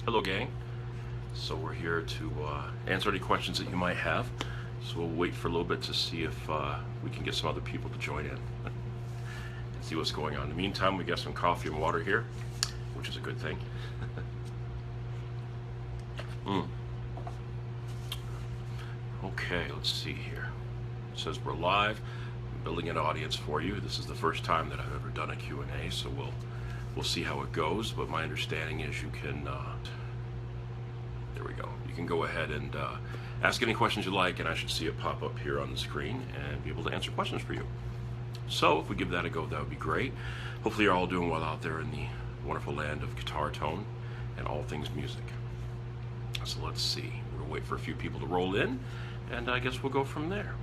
Hello gang. So we're here to answer any questions that you might have. So we'll wait for a little bit to see if we can get some other people to join in and see what's going on. In the meantime, we got some coffee and water here, which is a good thing. Okay, let's see here. It says we're live. I'm building an audience for you. This is the first time that I've ever done a Q&A, so we'll see how it goes. But my understanding is you can there we go. You can go ahead and ask any questions you like, and I should see it pop up here on the screen and be able to answer questions for you. So if we give that a go, that would be great. Hopefully you're all doing well out there in the wonderful land of guitar tone and all things music. So let's see. We're going to wait for a few people to roll in, and I guess we'll go from there.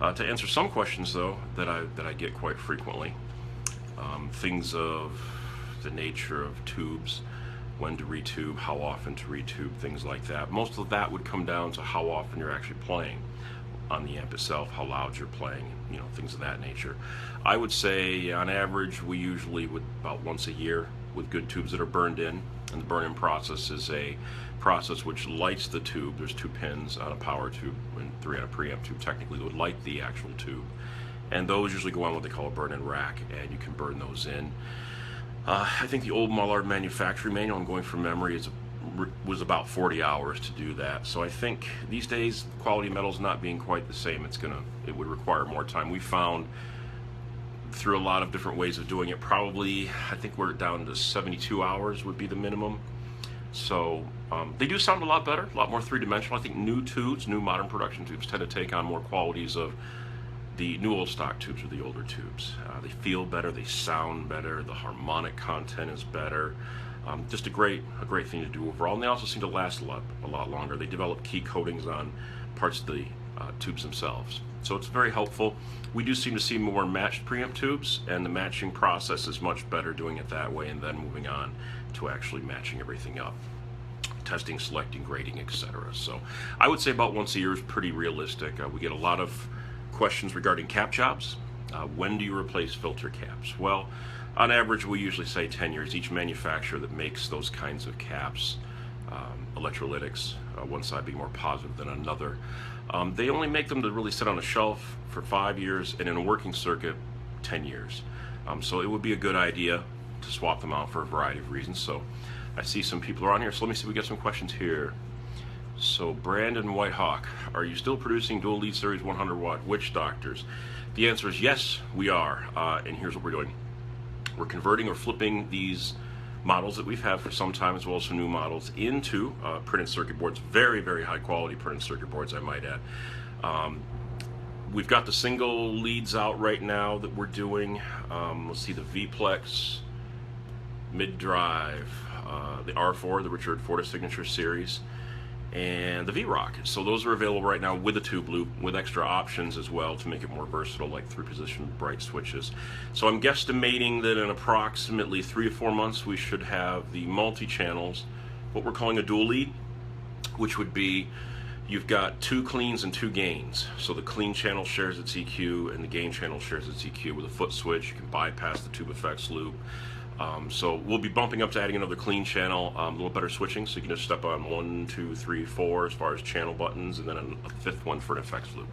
To answer some questions, though, that I get quite frequently, things of the nature of tubes, when to retube, how often to retube, things like that. Most of that would come down to how often you're actually playing on the amp itself, how loud you're playing, things of that nature. I would say on average we usually would about once a year with good tubes that are burned in, and the burn-in process is a process which lights the tube. There's 2 pins on a power tube and 3 on a preamp tube technically that would light the actual tube, and those usually go on what they call a burn-in rack, and you can burn those in. I think the old Mullard manufacturing manual, I'm going from memory, was about 40 hours to do that. So I think these days, quality metal's not being quite the same. It would require more time. We found through a lot of different ways of doing it, probably, I think we're down to 72 hours would be the minimum. So they do sound a lot better, a lot more three-dimensional. I think new tubes, new modern production tubes tend to take on more qualities of the new old stock tubes or the older tubes. They feel better, they sound better, the harmonic content is better. Just a great thing to do overall, and they also seem to last a lot longer. They develop key coatings on parts of the tubes themselves, so it's very helpful. We do seem to see more matched preamp tubes, and the matching process is much better doing it that way and then moving on to actually matching everything up, testing, selecting, grading, etc. So I would say about once a year is pretty realistic. We get a lot of questions regarding cap jobs. When do you replace filter caps? Well, on average we usually say 10 years. Each manufacturer that makes those kinds of caps, electrolytics, one side being more positive than another, they only make them to really sit on a shelf for 5 years, and in a working circuit 10 years. So it would be a good idea to swap them out for a variety of reasons. So I see some people are on here, so let me see if we get some questions here. So Brandon Whitehawk, are you still producing dual lead series 100 watt witch doctors? The answer is yes, we are, and here's what we're doing. We're converting or flipping these models that we've had for some time, as well as some new models, into printed circuit boards. Very, very high quality printed circuit boards, I might add. We've got the single leads out right now that we're doing. Let's see, the v-plex, mid-drive, the R4, the Richard Fortis Signature Series, and the V-Rock. So those are available right now with a tube loop, with extra options as well to make it more versatile, like 3-position bright switches. So I'm guesstimating that in approximately 3 to 4 months we should have the multi-channels, what we're calling a dual lead, which would be you've got 2 cleans and 2 gains. So the clean channel shares its EQ and the gain channel shares its EQ. With a foot switch you can bypass the tube effects loop. So we'll be bumping up to adding another clean channel, a little better switching, so you can just step on 1, 2, 3, 4 as far as channel buttons, and then a 5th one for an effects loop.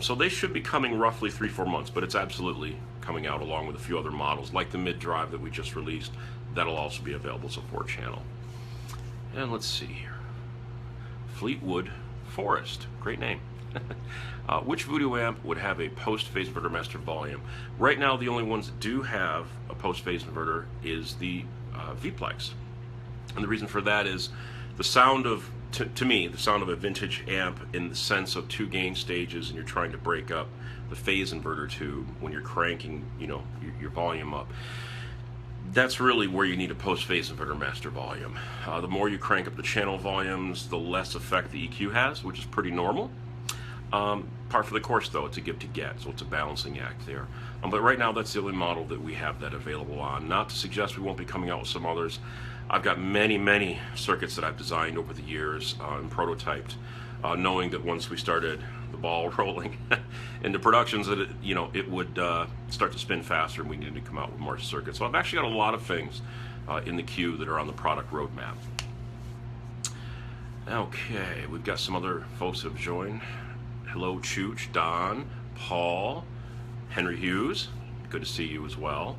So they should be coming roughly 3-4 months, but it's absolutely coming out along with a few other models, like the mid-drive that we just released. That'll also be available as a 4-channel. And let's see here. Fleetwood Forest, great name. Which Voodoo amp would have a post-phase inverter master volume? Right now, the only ones that do have a post-phase inverter is the v-plex. And the reason for that is the sound of, to me, the sound of a vintage amp in the sense of 2 gain stages, and you're trying to break up the phase inverter tube when you're cranking, your volume up. That's really where you need a post-phase inverter master volume. The more you crank up the channel volumes, the less effect the EQ has, which is pretty normal. Par for the course, though. It's a give to get, so it's a balancing act there. But right now, that's the only model that we have that available on. Not to suggest we won't be coming out with some others. I've got many circuits that I've designed over the years and prototyped, knowing that once we started the ball rolling into productions, that it would start to spin faster, and we needed to come out with more circuits. So I've actually got a lot of things in the queue that are on the product roadmap. Okay, we've got some other folks who have joined. Hello, Chooch, Don, Paul, Henry Hughes. Good to see you as well.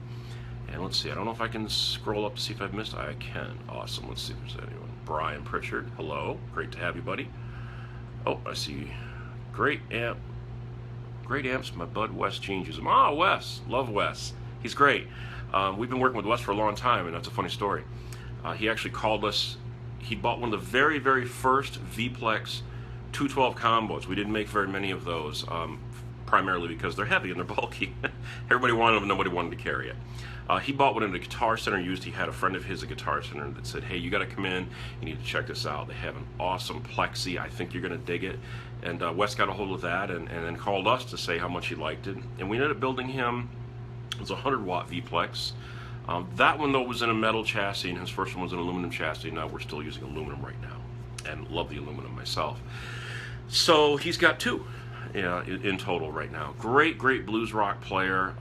And let's see, I don't know if I can scroll up to see if I've missed. I can. Awesome. Let's see if there's anyone. Brian Pritchard, hello. Great to have you, buddy. Oh, I see. Great amps, my bud Wes Jeans uses them. Ah, Wes. Love Wes. He's great. We've been working with Wes for a long time, and that's a funny story. He actually called us. He bought one of the very, very first v-plex 212 combos. We didn't make very many of those, primarily because they're heavy and they're bulky. Everybody wanted them, nobody wanted to carry it. He bought one at a Guitar Center used. He had a friend of his at Guitar Center that said, hey, you got to come in, you need to check this out. They have an awesome plexi. I think you're going to dig it. And Wes got a hold of that and then called us to say how much he liked it. And we ended up building him, it was a 100-watt v-plex. That one, though, was in a metal chassis, and his first one was an aluminum chassis. Now we're still using aluminum right now, and love the aluminum myself. So he's got two in total right now. Great blues rock player.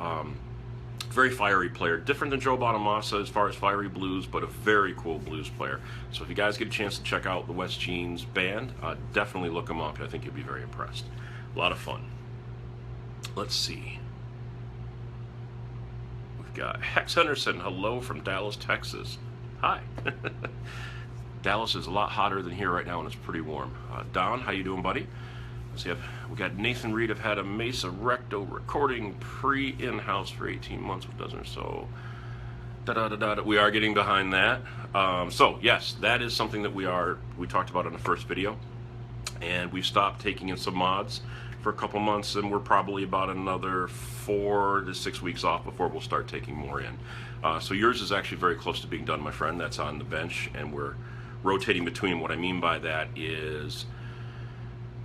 Very fiery player, different than Joe Bonamassa as far as fiery blues, but a very cool blues player. So if you guys get a chance to check out the Wes Jeans band, definitely look them up. I think you'll be very impressed. A lot of fun. Let's see. We've got Hex Henderson, hello from Dallas, Texas. Hi. Dallas is a lot hotter than here right now, and it's pretty warm. Don, how you doing, buddy? So we got Nathan Reed. I've had a Mesa Recto recording in-house for 18 months with dozen or so. We are getting behind that. So yes, that is something that we talked about in the first video, and we've stopped taking in some mods for a couple months, and we're probably about another 4 to 6 weeks off before we'll start taking more in. So yours is actually very close to being done, my friend. That's on the bench, and we're rotating between. What I mean by that is,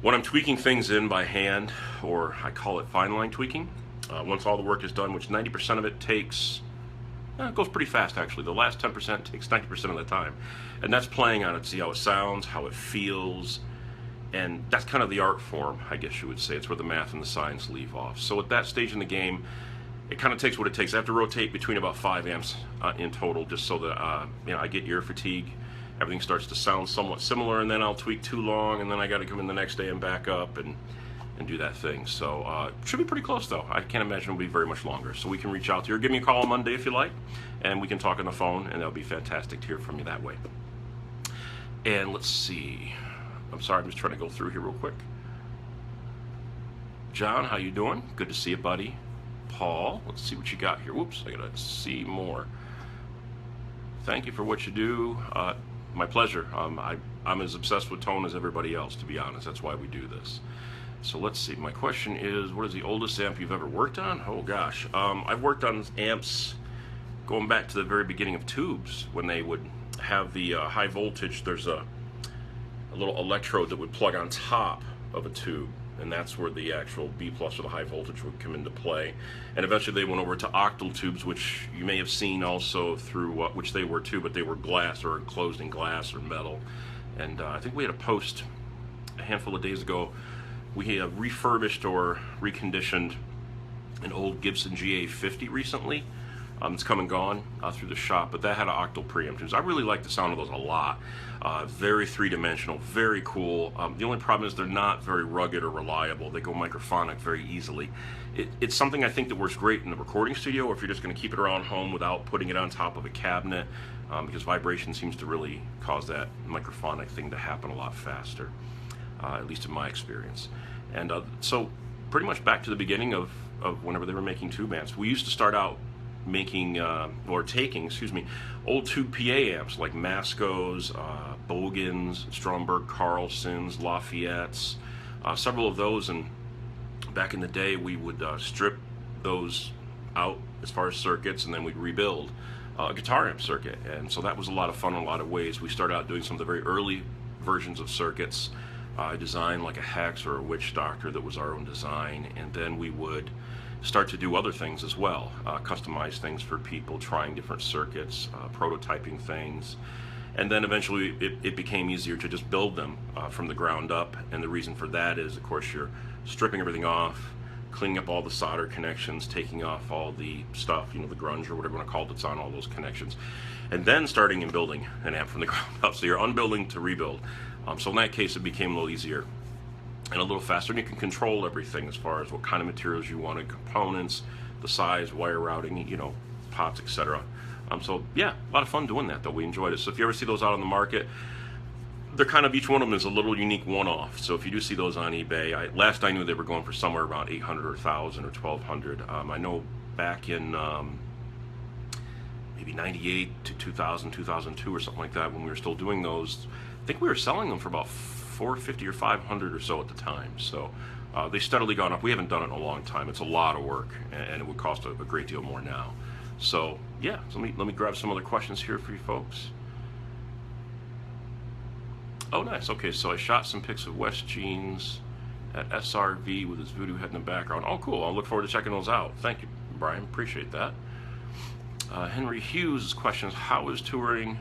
when I'm tweaking things in by hand, or I call it fine line tweaking, once all the work is done, which 90% of it takes, it goes pretty fast actually. The last 10% takes 90% of the time. And that's playing on it, see how it sounds, how it feels, and that's kind of the art form, I guess you would say. It's where the math and the science leave off. So at that stage in the game, it kind of takes what it takes. I have to rotate between about 5 amps in total, just so that I get ear fatigue. Everything starts to sound somewhat similar, and then I'll tweak too long, and then I got to come in the next day and back up and do that thing. So should be pretty close, though. I can't imagine it'll be very much longer. So we can reach out to you, or give me a call on Monday if you like, and we can talk on the phone, and that'll be fantastic to hear from you that way. And let's see. I'm sorry, I'm just trying to go through here real quick. John, how you doing? Good to see you, buddy. Paul, let's see what you got here. Whoops, I gotta see more. Thank you for what you do. My pleasure. I'm as obsessed with tone as everybody else, to be honest. That's why we do this. So let's see. My question is, what is the oldest amp you've ever worked on? Oh gosh, I've worked on amps going back to the very beginning of tubes, when they would have the high voltage. There's a little electrode that would plug on top of a tube, and that's where the actual B plus or the high voltage would come into play. And eventually they went over to octal tubes, which you may have seen also through, which they were too, but they were glass, or enclosed in glass or metal. And I think we had a post a handful of days ago. We have refurbished or reconditioned an old Gibson GA50 recently. It's come and gone through the shop, but that had an octal preamp. I really like the sound of those a lot. Very three-dimensional, very cool. The only problem is they're not very rugged or reliable. They go microphonic very easily. It's something I think that works great in the recording studio, or if you're just going to keep it around home without putting it on top of a cabinet, because vibration seems to really cause that microphonic thing to happen a lot faster, at least in my experience. And so pretty much back to the beginning of whenever they were making tube amps. We used to start out making, taking old tube PA amps like Masco's, Bogans, Stromberg Carlsons, Lafayette's, several of those. And back in the day, we would strip those out as far as circuits, and then we'd rebuild a guitar amp circuit. And so that was a lot of fun in a lot of ways. We started out doing some of the very early versions of circuits. I designed like a Hex or a Witch Doctor that was our own design, and then we would start to do other things as well, customize things for people, trying different circuits, prototyping things, and then eventually it became easier to just build them from the ground up. And the reason for that is, of course, you're stripping everything off, cleaning up all the solder connections, taking off all the stuff, the grunge or whatever you want to call it that's on all those connections, and then starting and building an amp from the ground up. So you're unbuilding to rebuild. So in that case, it became a little easier and a little faster, and you can control everything as far as what kind of materials you wanted, components, the size, wire routing, you know, pots, etc. So yeah, a lot of fun doing that though. We enjoyed it. So if you ever see those out on the market, they're kind of, each one of them is a little unique one-off. So if you do see those on eBay, last I knew they were going for somewhere around 800 or 1,000 or 1,200. I know back in maybe 98 to 2000, 2002 or something like that, when we were still doing those, I think we were selling them for about 450 or 500 or so at the time. So they steadily gone up. We haven't done it in a long time. It's a lot of work, and it would cost a great deal more now. So yeah, so let me grab some other questions here for you folks. Oh, nice. Okay, so I shot some pics of West Jeans at SRV with his Voodoo head in the background. Oh, cool. I'll look forward to checking those out. Thank you, Brian. Appreciate that. Henry Hughes' question is, how is touring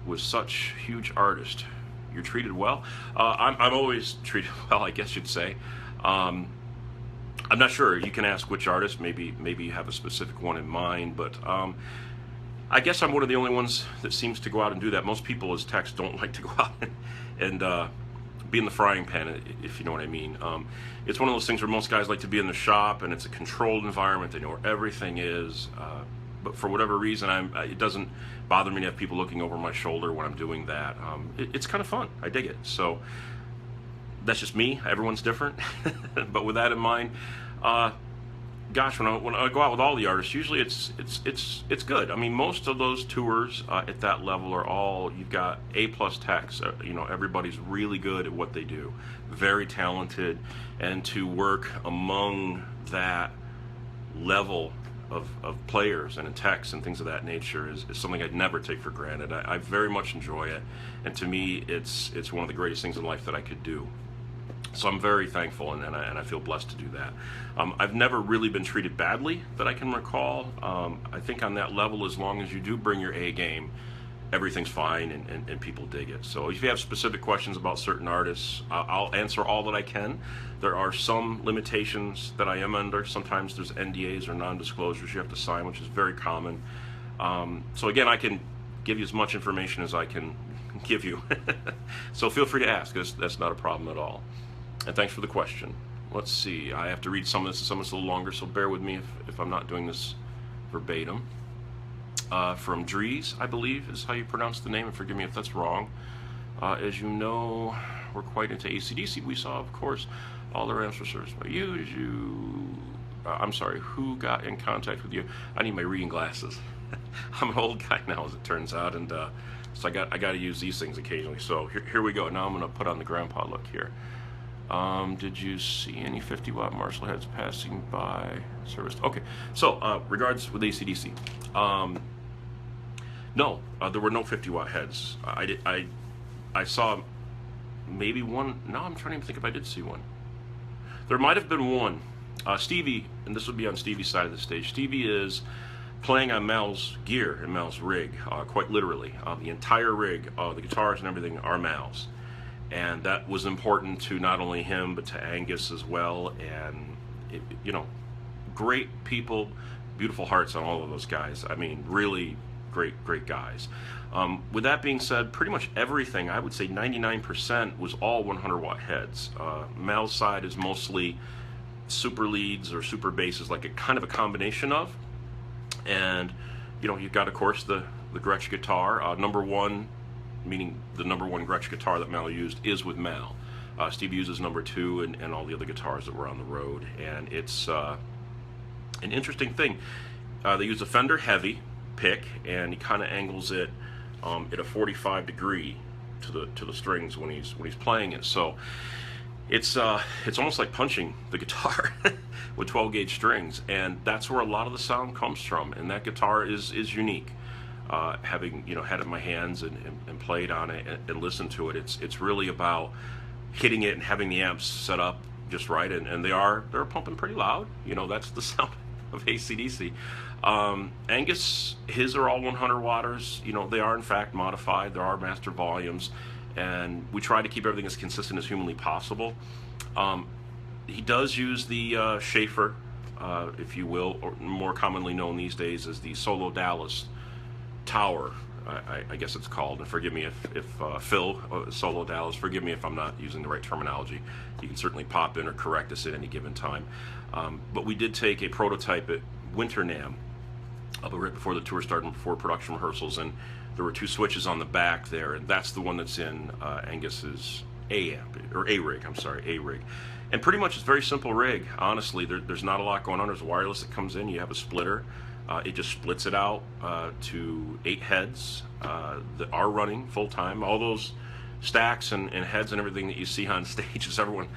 with such huge artists? You're treated well? I'm always treated well, I guess you'd say. I'm not sure. You can ask which artist. Maybe you have a specific one in mind, but I guess I'm one of the only ones that seems to go out and do that. Most people as techs don't like to go out and be in the frying pan, if you know what I mean. It's one of those things where most guys like to be in the shop, and it's a controlled environment. They know where everything is. But for whatever reason, it doesn't bother me to have people looking over my shoulder when I'm doing that. It's kind of fun. I dig it. So that's just me. Everyone's different. But with that in mind, gosh, when I go out with all the artists, usually it's good. I mean, most of those tours at that level are all, you've got A+ techs. You know, everybody's really good at what they do, very talented, and to work among that level of players and techs and things of that nature is something I'd never take for granted. I very much enjoy it, and to me, it's one of the greatest things in life that I could do. So I'm very thankful, and I feel blessed to do that. I've never really been treated badly that I can recall. I think on that level, as long as you do bring your A game, everything's fine, and people dig it. So if you have specific questions about certain artists, I'll answer all that I can. There are some limitations that I am under. Sometimes there's NDAs or non-disclosures you have to sign, which is very common. So again, I can give you as much information as I can give you. So feel free to ask. That's not a problem at all. And thanks for the question. Let's see. I have to read some of this. Some of it's a little longer, so bear with me if I'm not doing this verbatim. From Dries, I believe is how you pronounce the name, and forgive me if that's wrong. As you know, we're quite into AC/DC. We saw, of course, all their amps were serviced by you. I'm sorry, who got in contact with you? I need my reading glasses. I'm an old guy now, as it turns out, and so I got to use these things occasionally. So here we go. Now I'm going to put on the grandpa look here. Did you see any 50-watt Marshall heads passing by service? Okay, so regards with AC/DC. No, there were no 50-watt heads. I saw maybe one. No, I'm trying to think if I did see one. There might have been one. Stevie, and this would be on Stevie's side of the stage. Stevie is playing on Mal's gear and Mal's rig, quite literally. The entire rig, the guitars and everything are Mal's. And that was important to not only him, but to Angus as well. And, you know, great people, beautiful hearts on all of those guys. I mean, really great guys. With that being said, pretty much everything, I would say 99% was all 100-watt heads. Mal's side is mostly super leads or super basses, like a kind of a combination of. And, you know, you've got, of course, the Gretsch guitar. Number one, meaning the number one Gretsch guitar that Mal used, is with Mal. Steve uses number two and all the other guitars that were on the road. And it's an interesting thing. They use a Fender Heavy pick, and he kind of angles it at a 45 degree to the strings when he's playing it. So it's almost like punching the guitar with 12 gauge strings, and that's where a lot of the sound comes from. And that guitar is unique. Having had it in my hands and played on it and listened to it, it's really about hitting it and having the amps set up just right, and they're pumping pretty loud. That's the sound of AC/DC. Angus, his are all 100 watters. They are in fact modified. There are master volumes, and we try to keep everything as consistent as humanly possible. He does use the Schaefer, if you will, or more commonly known these days as the Solo Dallas Tower I guess it's called. And forgive me if Phil Solo Dallas, forgive me if I'm not using the right terminology. You can certainly pop in or correct us at any given time. But we did take a prototype at Winter NAMM, right before the tour started, before production rehearsals, and there were 2 switches on the back there, and that's the one that's in Angus's A amp, or A rig. I'm sorry, A rig. And pretty much it's a very simple rig, honestly. There's not a lot going on. There's a wireless that comes in. You have a splitter. It just splits it out to 8 heads that are running full time. All those stacks and heads and everything that you see on stage is everyone.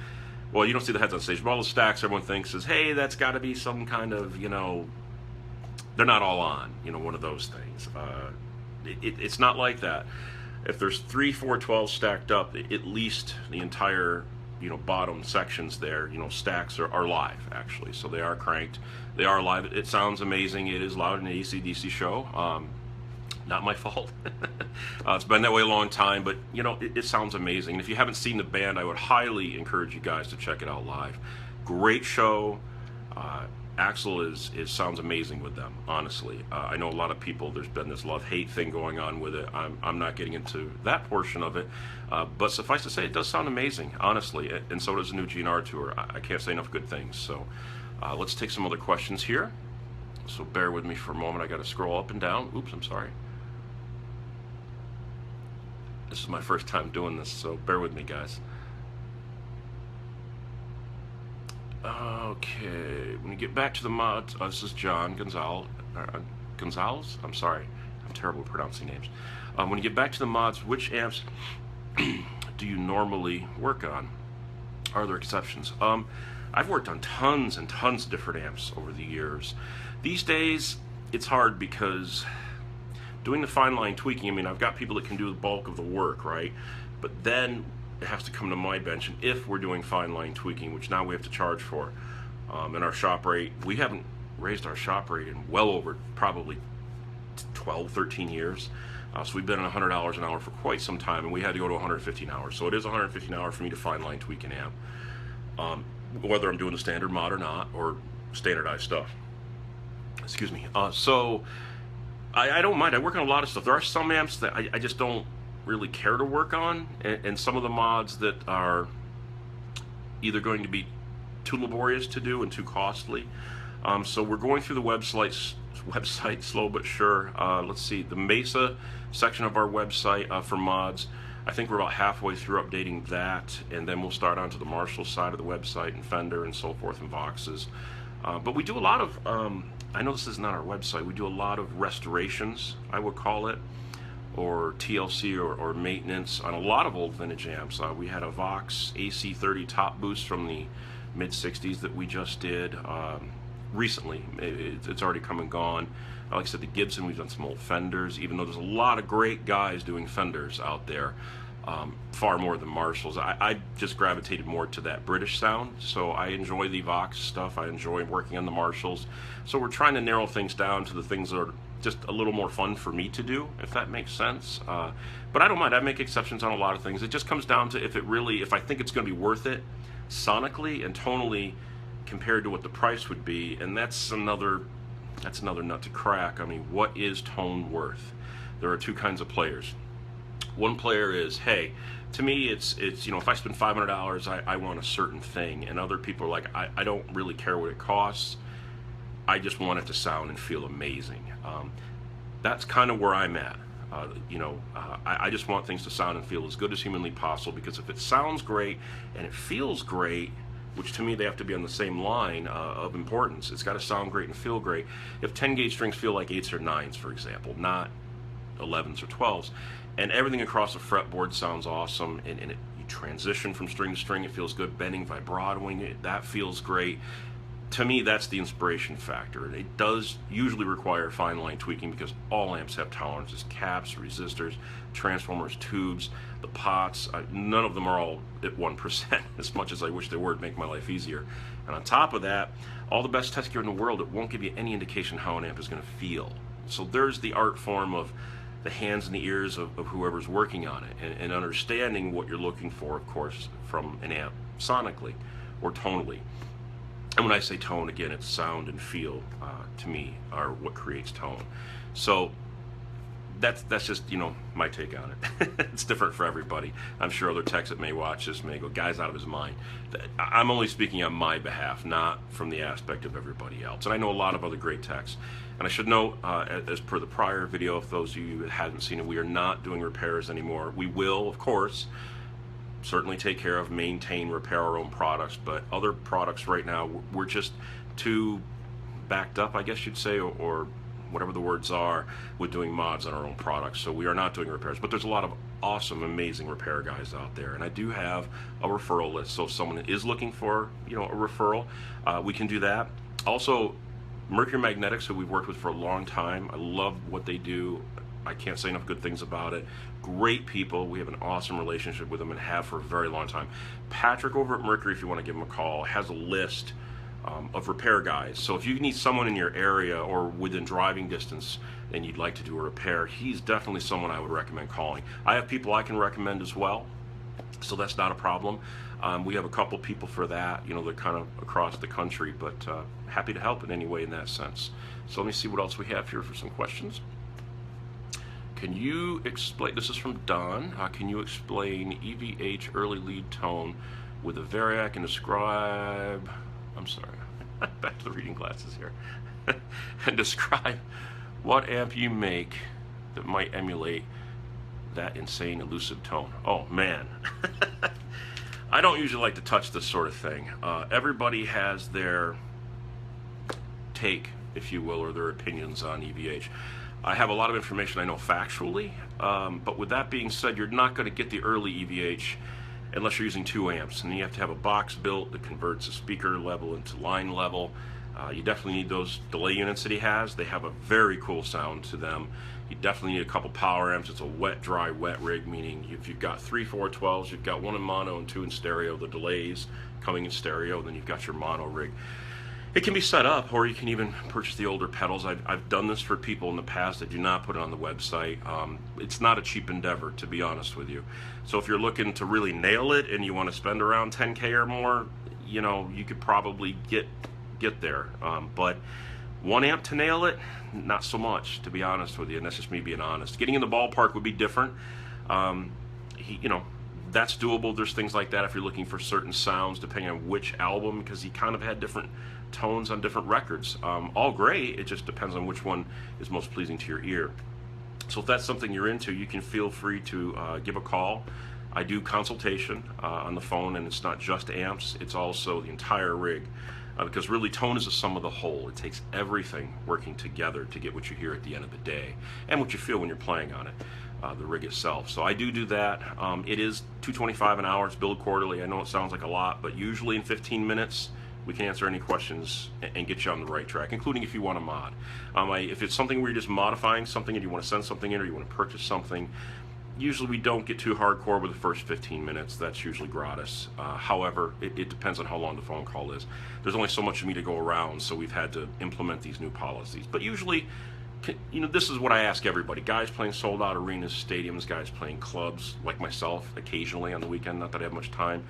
Well, you don't see the heads on stage, but all the stacks everyone thinks is, hey, that's got to be some kind of, they're not all on, one of those things. It's not like that. If there's 3, 4, 12 stacked up, at least the entire bottom sections there, stacks are live, actually. So they are cranked, they are live. It sounds amazing. It is loud in an AC/DC show. Not my fault. It's been that way a long time, but it sounds amazing. And if you haven't seen the band, I would highly encourage you guys to check it out live. Great show. Axl sounds amazing with them, honestly. I know a lot of people, there's been this love-hate thing going on with it. I'm not getting into that portion of it, but suffice to say, it does sound amazing, honestly, and so does the new GNR tour. I can't say enough good things. So let's take some other questions here. So bear with me for a moment. I got to scroll up and down. Oops, I'm sorry. This is my first time doing this, so bear with me, guys. Okay, when you get back to the mods, this is John Gonzalez. Gonzalez? I'm sorry, I'm terrible at pronouncing names. When you get back to the mods, which amps do you normally work on? Are there exceptions? I've worked on tons and tons of different amps over the years. These days, it's hard because doing the fine line tweaking, I've got people that can do the bulk of the work, right? But then it has to come to my bench, and if we're doing fine line tweaking, which now we have to charge for, and our shop rate, we haven't raised our shop rate in well over probably 12, 13 years. So we've been at $100 an hour for quite some time, and we had to go to $150 an hour. So it is $150 an hour for me to fine line tweak an amp, whether I'm doing the standard mod or not, or standardized stuff. Excuse me. So I don't mind. I work on a lot of stuff. There are some amps that I just don't really care to work on, and some of the mods that are either going to be too laborious to do and too costly. So we're going through the website slow but sure. Let's see, the Mesa section of our website for mods, I think we're about halfway through updating that, and then we'll start onto the Marshall side of the website and Fender and so forth and Voxes. But we do a lot of, I know this is not our website, we do a lot of restorations, I would call it, or TLC or maintenance on a lot of old vintage amps. We had a Vox AC30 top boost from the mid-60s that we just did recently. It's already come and gone. Like I said, the Gibson, we've done some old Fenders, even though there's a lot of great guys doing Fenders out there, far more than Marshalls. I just gravitated more to that British sound, so I enjoy the Vox stuff. I enjoy working on the Marshalls. So we're trying to narrow things down to the things that are just a little more fun for me to do, if that makes sense. But I don't mind. I make exceptions on a lot of things. It just comes down to if I think it's going to be worth it sonically and tonally compared to what the price would be, and that's another nut to crack. What is tone worth? There are 2 kinds of players. One player is, hey, to me it's if I spend $500, I want a certain thing, and other people are like, I don't really care what it costs. I just want it to sound and feel amazing. That's kind of where I'm at. I just want things to sound and feel as good as humanly possible, because if it sounds great and it feels great, which to me they have to be on the same line of importance, it's got to sound great and feel great. If 10 gauge strings feel like 8s or 9s, for example, not 11s or 12s, and everything across the fretboard sounds awesome, and you transition from string to string, it feels good, bending, vibratoing, that feels great. To me, that's the inspiration factor. It does usually require fine line tweaking because all amps have tolerances: caps, resistors, transformers, tubes, the pots. None of them are all at 1%, as much as I wish they were to make my life easier. And on top of that, all the best test gear in the world, it won't give you any indication how an amp is going to feel. So there's the art form of the hands and the ears of whoever's working on it, and understanding what you're looking for, of course, from an amp sonically or tonally. And when I say tone, again, it's sound and feel, to me, are what creates tone. So that's just, you know, my take on it. It's different for everybody. I'm sure other techs that may watch this may go, "Guy's out of his mind." I'm only speaking on my behalf, not from the aspect of everybody else. And I know a lot of other great techs. And I should note, as per the prior video, if those of you that haven't seen it, we are not doing repairs anymore. We will, of course, certainly take care of, maintain, repair our own products, but other products right now, we're just too backed up, I guess you'd say, or whatever the words are, with doing mods on our own products. So we are not doing repairs, but there's a lot of awesome, amazing repair guys out there, and I do have a referral list. So if someone is looking for, you know, a referral, we can do that. Also, Mercury Magnetics, who we've worked with for a long time, I love what they do. I can't say enough good things about it. Great people. We have an awesome relationship with them and have for a very long time. Patrick over at Mercury, if you want to give him a call, has a list of repair guys. So if you need someone in your area or within driving distance and you'd like to do a repair, he's definitely someone I would recommend calling. I have people I can recommend as well, so that's not a problem. We have a couple people for that, you know, they're kind of across the country, but happy to help in any way in that sense. So let me see what else we have here for some questions. Can you explain, this is from Don, can you explain EVH early lead tone with a variac and describe, I'm sorry, back to the reading glasses here, and describe what amp you make that might emulate that insane elusive tone? Oh man. I don't usually like to touch this sort of thing. Everybody has their take, if you will, or their opinions on EVH. I have a lot of information I know factually, but with that being said, you're not going to get the early EVH unless you're using 2 amps, and you have to have a box built that converts a speaker level into line level. You definitely need those delay units that he has. They have a very cool sound to them. You definitely need a couple power amps. It's a wet, dry, wet rig, meaning if you've got 3 412s, you've got 1 in mono and 2 in stereo, the delays coming in stereo, then you've got your mono rig. It can be set up, or you can even purchase the older pedals. I've done this for people in the past that do not put it on the website. It's not a cheap endeavor, to be honest with you. So if you're looking to really nail it and you want to spend around 10K or more, you know, you could probably get there. But 1 amp to nail it, not so much, to be honest with you, and that's just me being honest. Getting in the ballpark would be different. You know, that's doable. There's things like that if you're looking for certain sounds, depending on which album, because he kind of had different tones on different records. All great, it just depends on which one is most pleasing to your ear. So if that's something you're into, you can feel free to give a call. I do consultation on the phone, and it's not just amps, it's also the entire rig. Because really tone is a sum of the whole. It takes everything working together to get what you hear at the end of the day and what you feel when you're playing on it, the rig itself. So I do that. It is $225 an hour. It's billed quarterly. I know it sounds like a lot, but usually in 15 minutes we can answer any questions and get you on the right track, including if you want to mod. If it's something where you're just modifying something and you want to send something in or you want to purchase something, usually we don't get too hardcore with the first 15 minutes. That's usually gratis. However, it depends on how long the phone call is. There's only so much of me to go around, so we've had to implement these new policies. But usually, you know, this is what I ask everybody. Guys playing sold-out arenas, stadiums, guys playing clubs, like myself, occasionally on the weekend, not that I have much time,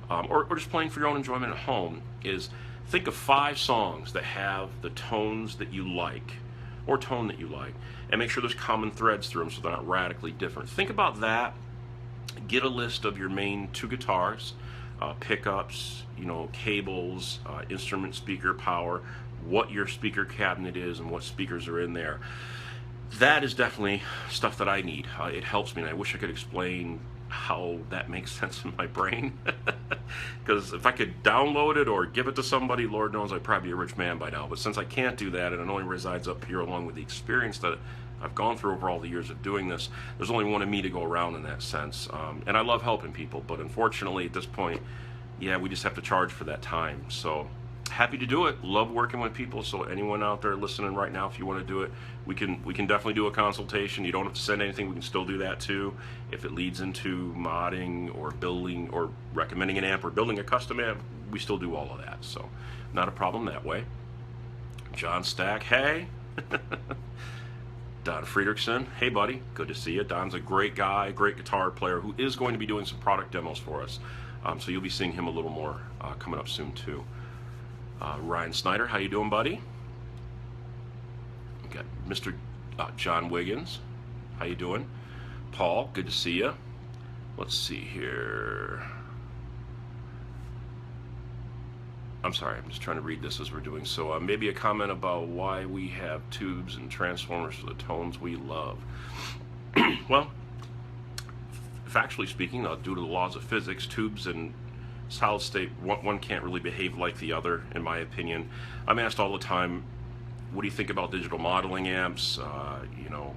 or just playing for your own enjoyment at home, is think of 5 songs that have the tones that you like, or tone that you like, and make sure there's common threads through them so they're not radically different. Think about that. Get a list of your main 2 guitars, pickups, you know, cables, instrument speaker power, what your speaker cabinet is and what speakers are in there. That is definitely stuff that I need. It helps me, and I wish I could explain how that makes sense in my brain. Because if I could download it or give it to somebody, Lord knows I'd probably be a rich man by now. But since I can't do that, and it only resides up here along with the experience that I've gone through over all the years of doing this, there's only one of me to go around in that sense. And I love helping people, but unfortunately at this point, yeah, we just have to charge for that time. So happy to do it. Love working with people. So anyone out there listening right now, if you want to do it, we can definitely do a consultation. You don't have to send anything. We can still do that too. If it leads into modding or building or recommending an amp or building a custom amp, we still do all of that. So not a problem that way. John Stack, hey. Don Friedrichsen, hey buddy, good to see you. Don's a great guy, great guitar player who is going to be doing some product demos for us. So you'll be seeing him a little more coming up soon too. Ryan Snyder, how you doing, buddy? We got Mr. John Wiggins. How you doing? Paul, good to see you. Let's see here. I'm sorry, I'm just trying to read this as we're doing so. Maybe a comment about why we have tubes and transformers for the tones we love. Well, factually speaking, due to the laws of physics, tubes and solid state, one can't really behave like the other, in my opinion. I'm asked all the time, what do you think about digital modeling amps? You know,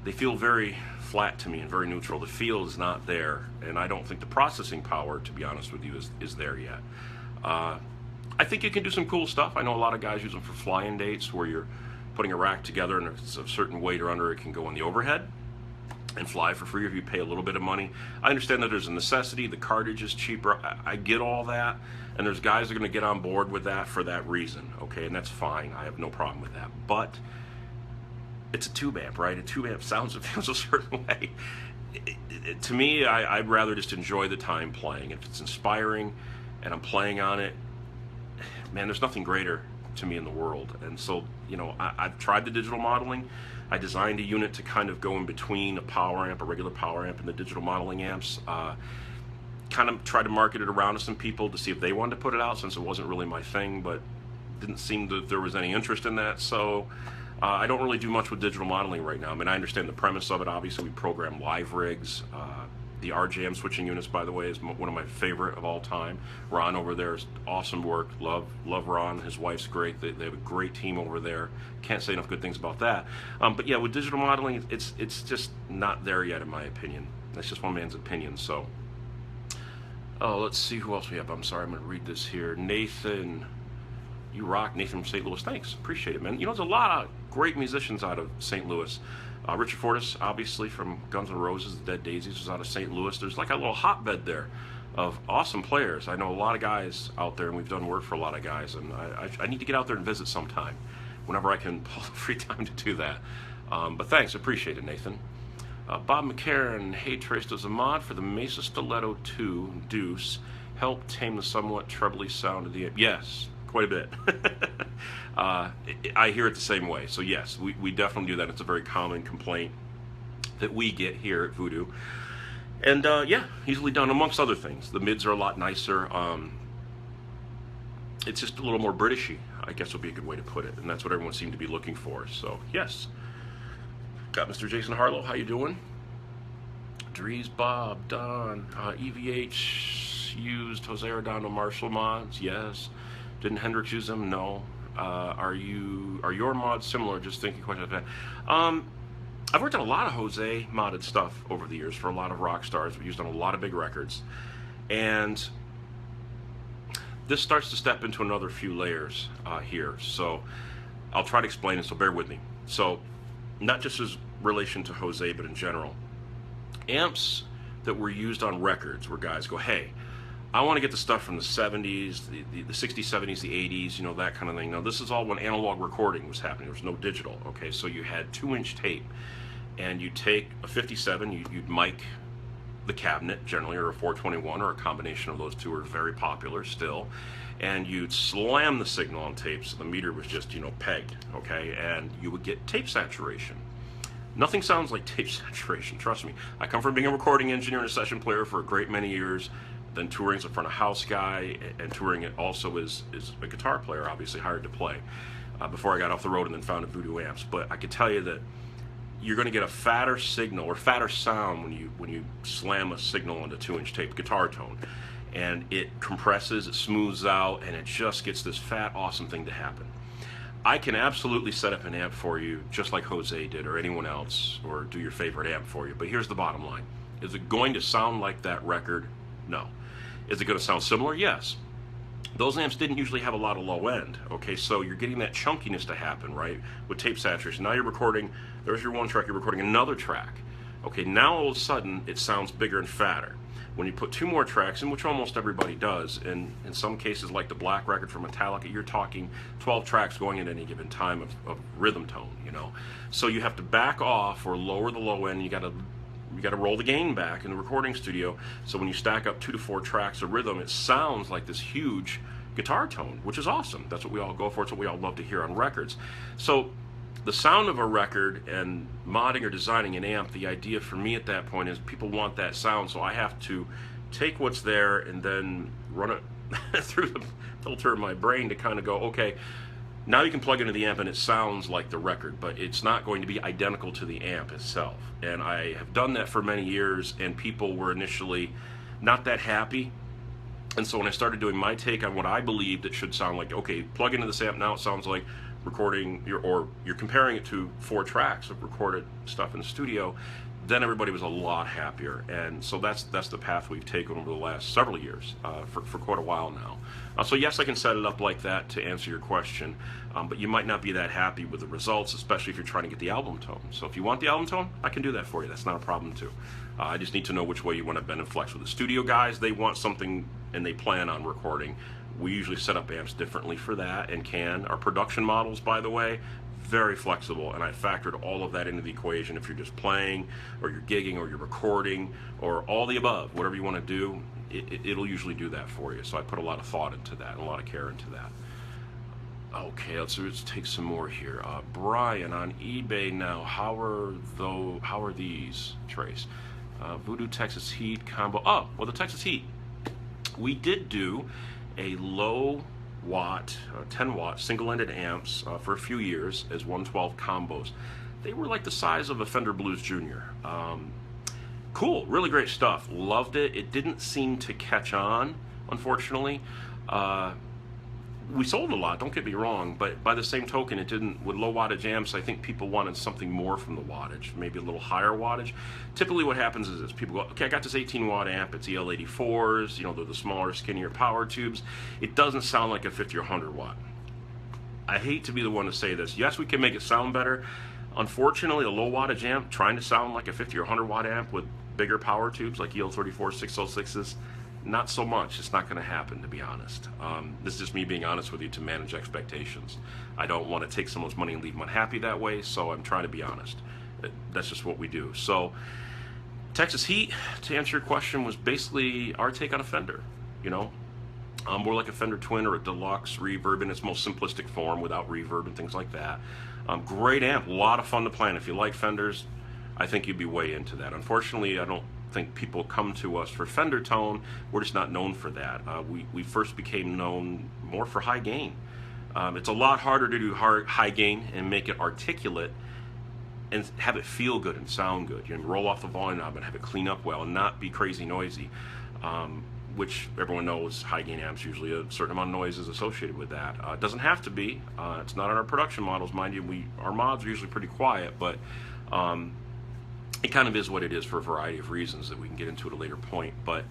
they feel very flat to me and very neutral. The feel is not there, and I don't think the processing power, to be honest with you, is there yet. I think you can do some cool stuff. I know a lot of guys use them for fly-in dates where you're putting a rack together and if it's a certain weight or under, it can go in the overhead and fly for free if you pay a little bit of money. I understand that there's a necessity. The cartridge is cheaper. I get all that, and there's guys that are going to get on board with that for that reason, okay, and that's fine. I have no problem with that, but it's a tube amp, right? A tube amp sounds and feels a certain way. To me, I'd rather just enjoy the time playing. If it's inspiring and I'm playing on it, man, there's nothing greater to me in the world. And so, you know, I've tried the digital modeling. I designed a unit to kind of go in between a power amp, a regular power amp, and the digital modeling amps. Kind of tried to market it around to some people to see if they wanted to put it out, since it wasn't really my thing, but didn't seem that there was any interest in that. So I don't really do much with digital modeling right now. I mean, I understand the premise of it. Obviously, we program live rigs. The RJM switching units, by the way, is one of my favorite of all time. Ron over there is awesome work. Love Ron. His wife's great. They have a great team over there. Can't say enough good things about that. But yeah, with digital modeling, it's just not there yet, in my opinion. That's just one man's opinion. So, oh, let's see who else we have. I'm sorry, I'm going to read this here. Nathan, you rock. Nathan from St. Louis. Thanks. Appreciate it, man. You know, there's a lot of great musicians out of St. Louis. Richard Fortas, obviously, from Guns N' Roses, the Dead Daisies, was out of St. Louis. There's like a little hotbed there of awesome players. I know a lot of guys out there, and we've done work for a lot of guys, and I need to get out there and visit sometime, whenever I can pull the free time to do that. But thanks, appreciate it, Nathan. Bob McCarran, hey, Trace, does a mod for the Mesa Stiletto 2 Deuce help tame the somewhat trebly sound of the amp? Yes, quite a bit. I hear it the same way. So yes, we definitely do that. It's a very common complaint that we get here at Voodoo. And yeah, easily done, amongst other things. The mids are a lot nicer. It's just a little more Britishy, I guess would be a good way to put it. And that's what everyone seemed to be looking for. So yes. Got Mr. Jason Harlow. How you doing? Drees, Bob, Don, EVH used Jose Redondo Marshall mods. Yes. Didn't Hendrix use them? No. Are your mods similar? Just thinking question about that. I've worked on a lot of Jose modded stuff over the years for a lot of rock stars. We used on a lot of big records, and this starts to step into another few layers here. So I'll try to explain it. So bear with me. So not just as relation to Jose, but in general, amps that were used on records where guys go, hey, I want to get the stuff from the 70s, the 60s, 70s, the 80s, you know, that kind of thing. Now, this is all when analog recording was happening. There was no digital, okay? So you had 2-inch tape, and you'd take a 57, you'd mic the cabinet, generally, or a 421, or a combination of those two are very popular still, and you'd slam the signal on tape so the meter was just, you know, pegged, okay? And you would get tape saturation. Nothing sounds like tape saturation, trust me. I come from being a recording engineer and a session player for a great many years, then touring as a front of house guy, and touring it also as a guitar player, obviously hired to play, before I got off the road and then founded Voodoo Amps. But I can tell you that you're going to get a fatter signal or fatter sound when you slam a signal onto 2-inch tape, guitar tone, and it compresses, it smooths out, and it just gets this fat, awesome thing to happen. I can absolutely set up an amp for you, just like Jose did, or anyone else, or do your favorite amp for you. But here's the bottom line: is it going to sound like that record? No. Is it going to sound similar? Yes. Those amps didn't usually have a lot of low end, okay? So you're getting that chunkiness to happen, right, with tape saturation. Now you're recording, there's your one track, you're recording another track. Okay, now all of a sudden it sounds bigger and fatter. When you put 2 more tracks in, which almost everybody does, and in some cases like the Black record from Metallica, you're talking 12 tracks going at any given time of rhythm tone, you know? So you have to back off or lower the low end. You got to roll the gain back in the recording studio, so when you stack up 2 to 4 tracks of rhythm, it sounds like this huge guitar tone, which is awesome. That's what we all go for. It's what we all love to hear on records. So the sound of a record and modding or designing an amp, the idea for me at that point is people want that sound, so I have to take what's there and then run it through the filter of my brain to kind of go, okay, now you can plug into the amp and it sounds like the record, but it's not going to be identical to the amp itself. And I have done that for many years, and people were initially not that happy. And so when I started doing my take on what I believed it should sound like, okay, plug into this amp, now it sounds like recording, you're comparing it to 4 tracks of recorded stuff in the studio, then everybody was a lot happier. And so that's the path we've taken over the last several years, for quite a while now. So yes, I can set it up like that to answer your question, but you might not be that happy with the results, especially if you're trying to get the album tone. So if you want the album tone, I can do that for you. That's not a problem too. I just need to know which way you want to bend and flex. With the studio guys, they want something and they plan on recording. We usually set up amps differently for that, and can. Our production models, by the way, very flexible, and I factored all of that into the equation. If you're just playing, or you're gigging, or you're recording, or all the above, whatever you want to do, it'll usually do that for you. So I put a lot of thought into that, and a lot of care into that. Okay, let's take some more here. Brian on eBay now. How are these, Trace? Voodoo Texas Heat combo. Oh, well, the Texas Heat. We did do a low watt, 10 watt single-ended amps for a few years as 112 combos. They were like the size of a Fender Blues Junior. Cool, really great stuff. Loved it. It didn't seem to catch on, unfortunately. We sold a lot, don't get me wrong, but by the same token, it didn't. With low wattage amps, I think people wanted something more from the wattage, maybe a little higher wattage. Typically what happens is people go, okay, I got this 18 watt amp, it's EL84s, you know, they're the smaller, skinnier power tubes. It doesn't sound like a 50 or 100 watt. I hate to be the one to say this. Yes, we can make it sound better. Unfortunately, a low wattage amp trying to sound like a 50 or 100 watt amp with bigger power tubes like EL34 606s, not so much. It's not going to happen, to be honest. This is just me being honest with you to manage expectations. I don't want to take someone's money and leave them unhappy that way, so I'm trying to be honest. That's just what we do. So Texas Heat, to answer your question, was basically our take on a Fender, you know. More like a Fender Twin or a Deluxe reverb in its most simplistic form without reverb and things like that. Great amp, a lot of fun to play. And if you like Fenders, I think you'd be way into that. Unfortunately, I don't think people come to us for Fender tone. We're just not known for that. We first became known more for high gain. It's a lot harder to do high gain and make it articulate and have it feel good and sound good. You know, roll off the volume knob and have it clean up well and not be crazy noisy, which everyone knows high gain amps usually a certain amount of noise is associated with that. It doesn't have to be. It's not in our production models, mind you. Our mods are usually pretty quiet, but it kind of is what it is for a variety of reasons that we can get into at a later point. But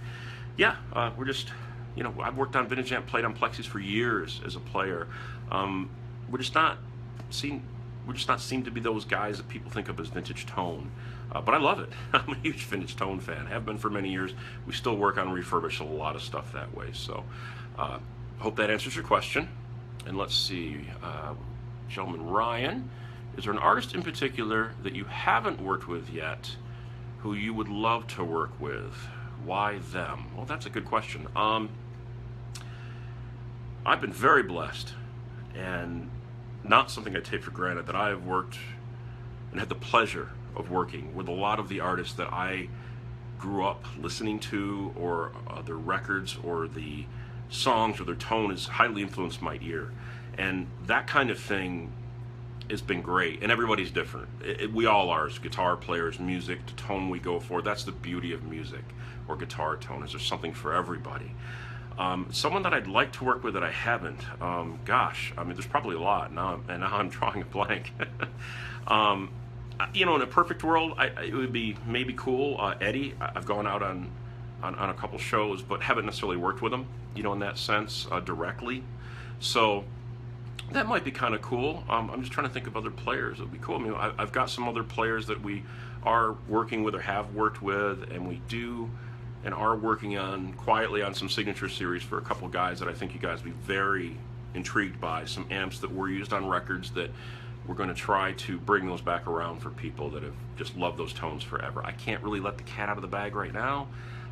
yeah, we're just, you know, I've worked on vintage amp, played on plexis for years as a player. We're just not seem to be those guys that people think of as vintage tone. But I love it. I'm a huge vintage tone fan. Have been for many years. We still work on refurbish a lot of stuff that way. So hope that answers your question. And let's see, gentleman Ryan. Is there an artist in particular that you haven't worked with yet who you would love to work with? Why them? Well, that's a good question. I've been very blessed, and not something I take for granted, that I have worked and had the pleasure of working with a lot of the artists that I grew up listening to, or their records or the songs or their tone has highly influenced my ear. And that kind of thing has been great, and everybody's different. We all are, as guitar players, music, the tone we go for. That's the beauty of music or guitar tone, is there's something for everybody. Someone that I'd like to work with that I haven't, gosh, I mean, there's probably a lot now, and now I'm drawing a blank. You know, in a perfect world, it would be maybe cool. Eddie, I've gone out on a couple shows, but haven't necessarily worked with him, you know, in that sense, directly. So that might be kind of cool. I'm just trying to think of other players that would be cool. I mean, I've got some other players that we are working with or have worked with, and we do and are working on quietly on some signature series for a couple guys that I think you guys would be very intrigued by. Some amps that were used on records that we're going to try to bring those back around for people that have just loved those tones forever. I can't really let the cat out of the bag right now,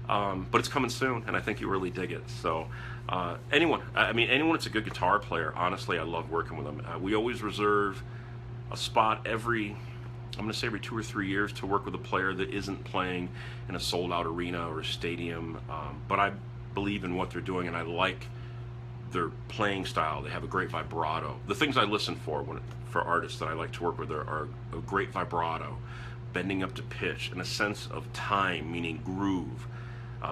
but it's coming soon, and I think you really dig it. So anyone that's a good guitar player, honestly, I love working with them. We always reserve a spot every, I'm going to say every 2 or 3 years, to work with a player that isn't playing in a sold-out arena or a stadium. But I believe in what they're doing, and I like their playing style. They have a great vibrato. The things I listen for artists that I like to work with are a great vibrato, bending up to pitch, and a sense of time, meaning groove,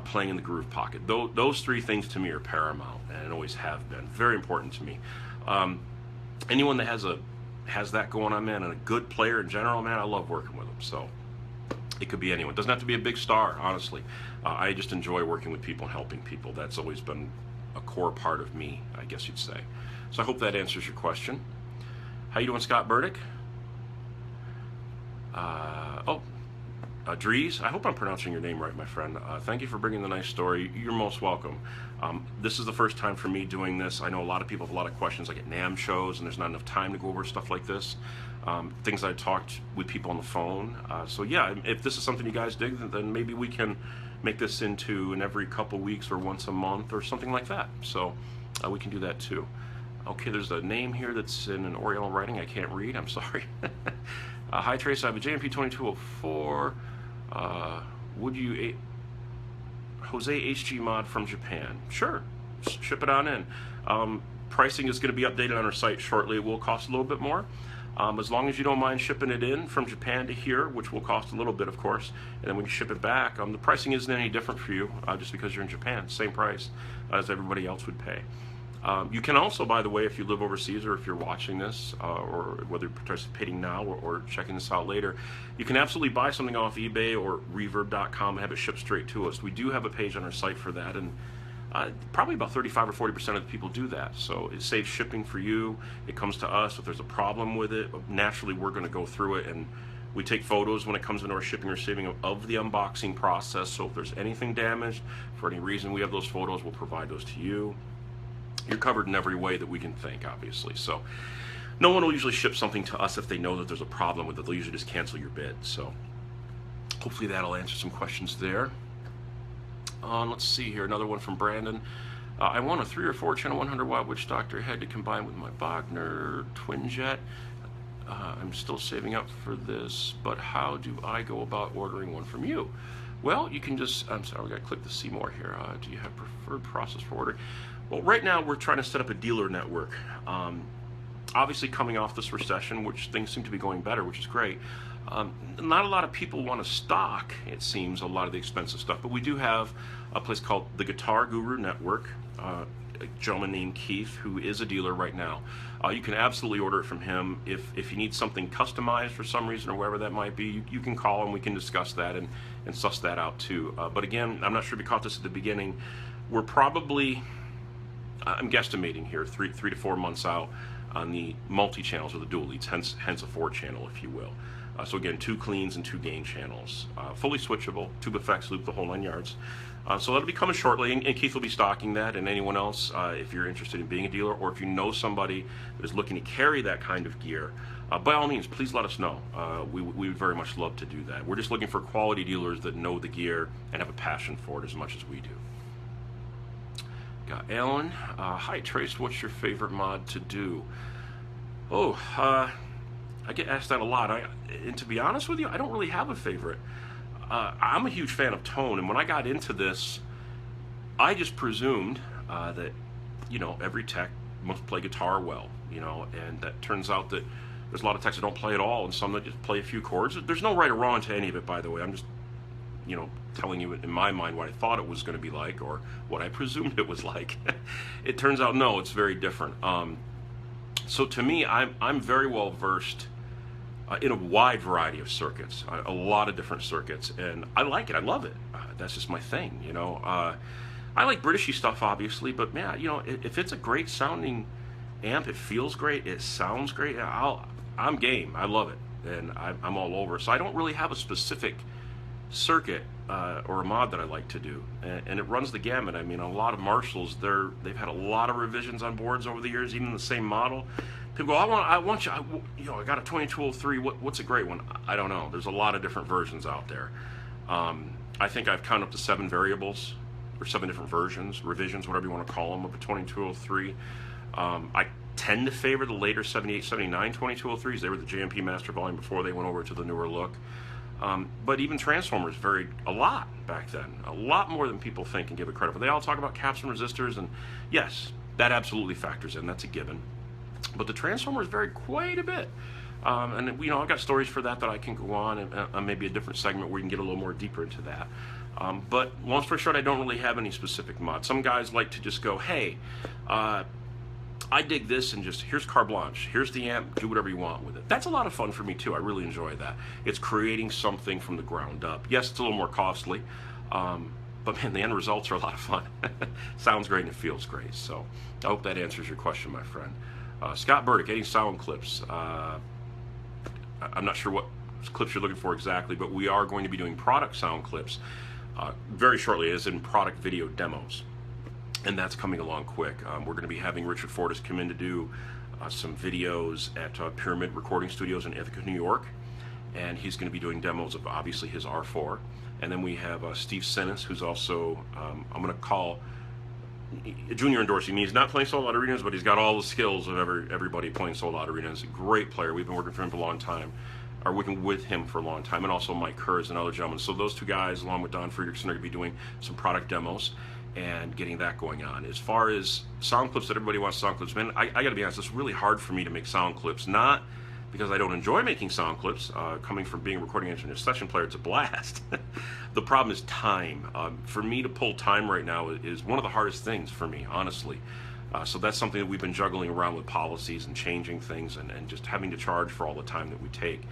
playing in the groove pocket. Those three things to me are paramount, and always have been very important to me. Anyone that has that going on, man, and a good player in general, man, I love working with them. So it could be anyone. It doesn't have to be a big star, honestly. I just enjoy working with people and helping people. That's always been a core part of me, I guess you'd say. So I hope that answers your question. How you doing, Scott Burdick? Dries, I hope I'm pronouncing your name right, my friend. Thank you for bringing the nice story. You're most welcome. This is the first time for me doing this. I know a lot of people have a lot of questions, like at NAMM shows, and there's not enough time to go over stuff like this. Things I talked with people on the phone. So yeah, if this is something you guys dig, then maybe we can make this into an every couple weeks or once a month or something like that. So we can do that too. Okay, there's a name here that's in an Oriental writing I can't read. I'm sorry. Hi Trace, I have a JMP 2204. Would you Jose HG mod from Japan? Sure, ship it on in. Pricing is going to be updated on our site shortly. It will cost a little bit more. As long as you don't mind shipping it in from Japan to here, which will cost a little bit, of course, and then when you ship it back, the pricing isn't any different for you, just because you're in Japan. Same price as everybody else would pay. You can also, by the way, if you live overseas or if you're watching this, or whether you're participating now or checking this out later, you can absolutely buy something off eBay or reverb.com and have it shipped straight to us. We do have a page on our site for that, and probably about 35 or 40% of the people do that. So it saves shipping for you. It comes to us. If there's a problem with it, naturally we're going to go through it, and we take photos when it comes into our shipping or receiving of the unboxing process. So if there's anything damaged for any reason, we have those photos. We'll provide those to you. You're covered in every way that we can think, obviously. So no one will usually ship something to us if they know that there's a problem with it. They'll usually just cancel your bid. So hopefully that'll answer some questions there. Let's see here, another one from Brandon. I want a 3 or 4 channel 100 watt Witch Doctor head to combine with my Wagner twin jet. I'm still saving up for this, but how do I go about ordering one from you? Well, you can just, I'm sorry, we gotta click the see more here. Do you have preferred process for ordering? Well, right now we're trying to set up a dealer network. Obviously coming off this recession, which things seem to be going better, which is great. Not a lot of people want to stock, it seems, a lot of the expensive stuff, but we do have a place called the Guitar Guru Network, a gentleman named Keith who is a dealer right now. You can absolutely order it from him. If you need something customized for some reason or wherever that might be, you can call and we can discuss that and suss that out too. But again, I'm not sure if you caught this at the beginning, we're probably, I'm guesstimating here, three to 4 months out on the multi-channels or the dual leads, hence a 4-channel, if you will. So again, 2 cleans and 2 gain channels, fully switchable, tube effects, loop, the whole 9 yards. So that'll be coming shortly, and Keith will be stocking that, and anyone else, if you're interested in being a dealer, or if you know somebody that is looking to carry that kind of gear, by all means, please let us know. We would very much love to do that. We're just looking for quality dealers that know the gear and have a passion for it as much as we do. Got Alan. Hi Trace, what's your favorite mod to do? Oh, I get asked that a lot. And to be honest with you, I don't really have a favorite. I'm a huge fan of tone, and when I got into this, I just presumed that, you know, every tech must play guitar well, you know, and that turns out that there's a lot of techs that don't play at all, and some that just play a few chords. There's no right or wrong to any of it, by the way. I'm just, you know, telling you in my mind what I thought it was going to be like, or what I presumed it was like. It turns out, no, it's very different. So to me, I'm very well versed in a wide variety of circuits, a lot of different circuits, and I like it. I love it. That's just my thing, you know. I like Britishy stuff, obviously, but man, you know, if it's a great sounding amp, it feels great, it sounds great, I'm game. I love it, and I'm all over it. So I don't really have a specific circuit or a mod that I like to do, and it runs the gamut. I mean, a lot of Marshalls, they've had a lot of revisions on boards over the years, even the same model. People go, I want you, you know, I got a 2203. What's a great one? I don't know. There's a lot of different versions out there. I think I've counted up to 7 variables or 7 different versions, revisions, whatever you want to call them, of a 2203. I tend to favor the later 78, 79 2203s. They were the JMP master volume before they went over to the newer look. But even transformers varied a lot back then, a lot more than people think and give it credit for. They all talk about caps and resistors, and yes, that absolutely factors in. That's a given. But the transformers varied quite a bit. And you know, I've got stories for that I can go on, and maybe a different segment where we can get a little more deeper into that. But long story short, I don't really have any specific mods. Some guys like to just go, hey, I dig this, and just here's carte blanche. Here's the amp. Do whatever you want with it. That's a lot of fun for me too. I really enjoy that. It's creating something from the ground up. Yes, it's a little more costly, but man, the end results are a lot of fun. Sounds great and it feels great. So I hope that answers your question, my friend. Scott Burdick, any sound clips? I'm not sure what clips you're looking for exactly, but we are going to be doing product sound clips very shortly, as in product video demos. And that's coming along quick. We're going to be having Richard Fortas come in to do some videos at Pyramid Recording Studios in Ithaca, New York. And he's going to be doing demos of obviously his R4. And then we have Steve Sinis, who's also, I'm going to call a junior endorsee. He's not playing sold out arenas, but he's got all the skills of everybody playing sold out arenas. He's a great player. We've been working for him for a long time. Are working with him for a long time. And also Mike Kerr is another gentleman. So those two guys, along with Don Friedrichsen, are going to be doing some product demos and getting that going on. As far as sound clips that everybody wants sound clips, man, I got to be honest, it's really hard for me to make sound clips. Not because I don't enjoy making sound clips. Coming from being a recording engineer, session player, it's a blast. The problem is time. For me to pull time right now is one of the hardest things for me, honestly. So that's something that we've been juggling around with policies and changing things, and just having to charge for all the time that we take,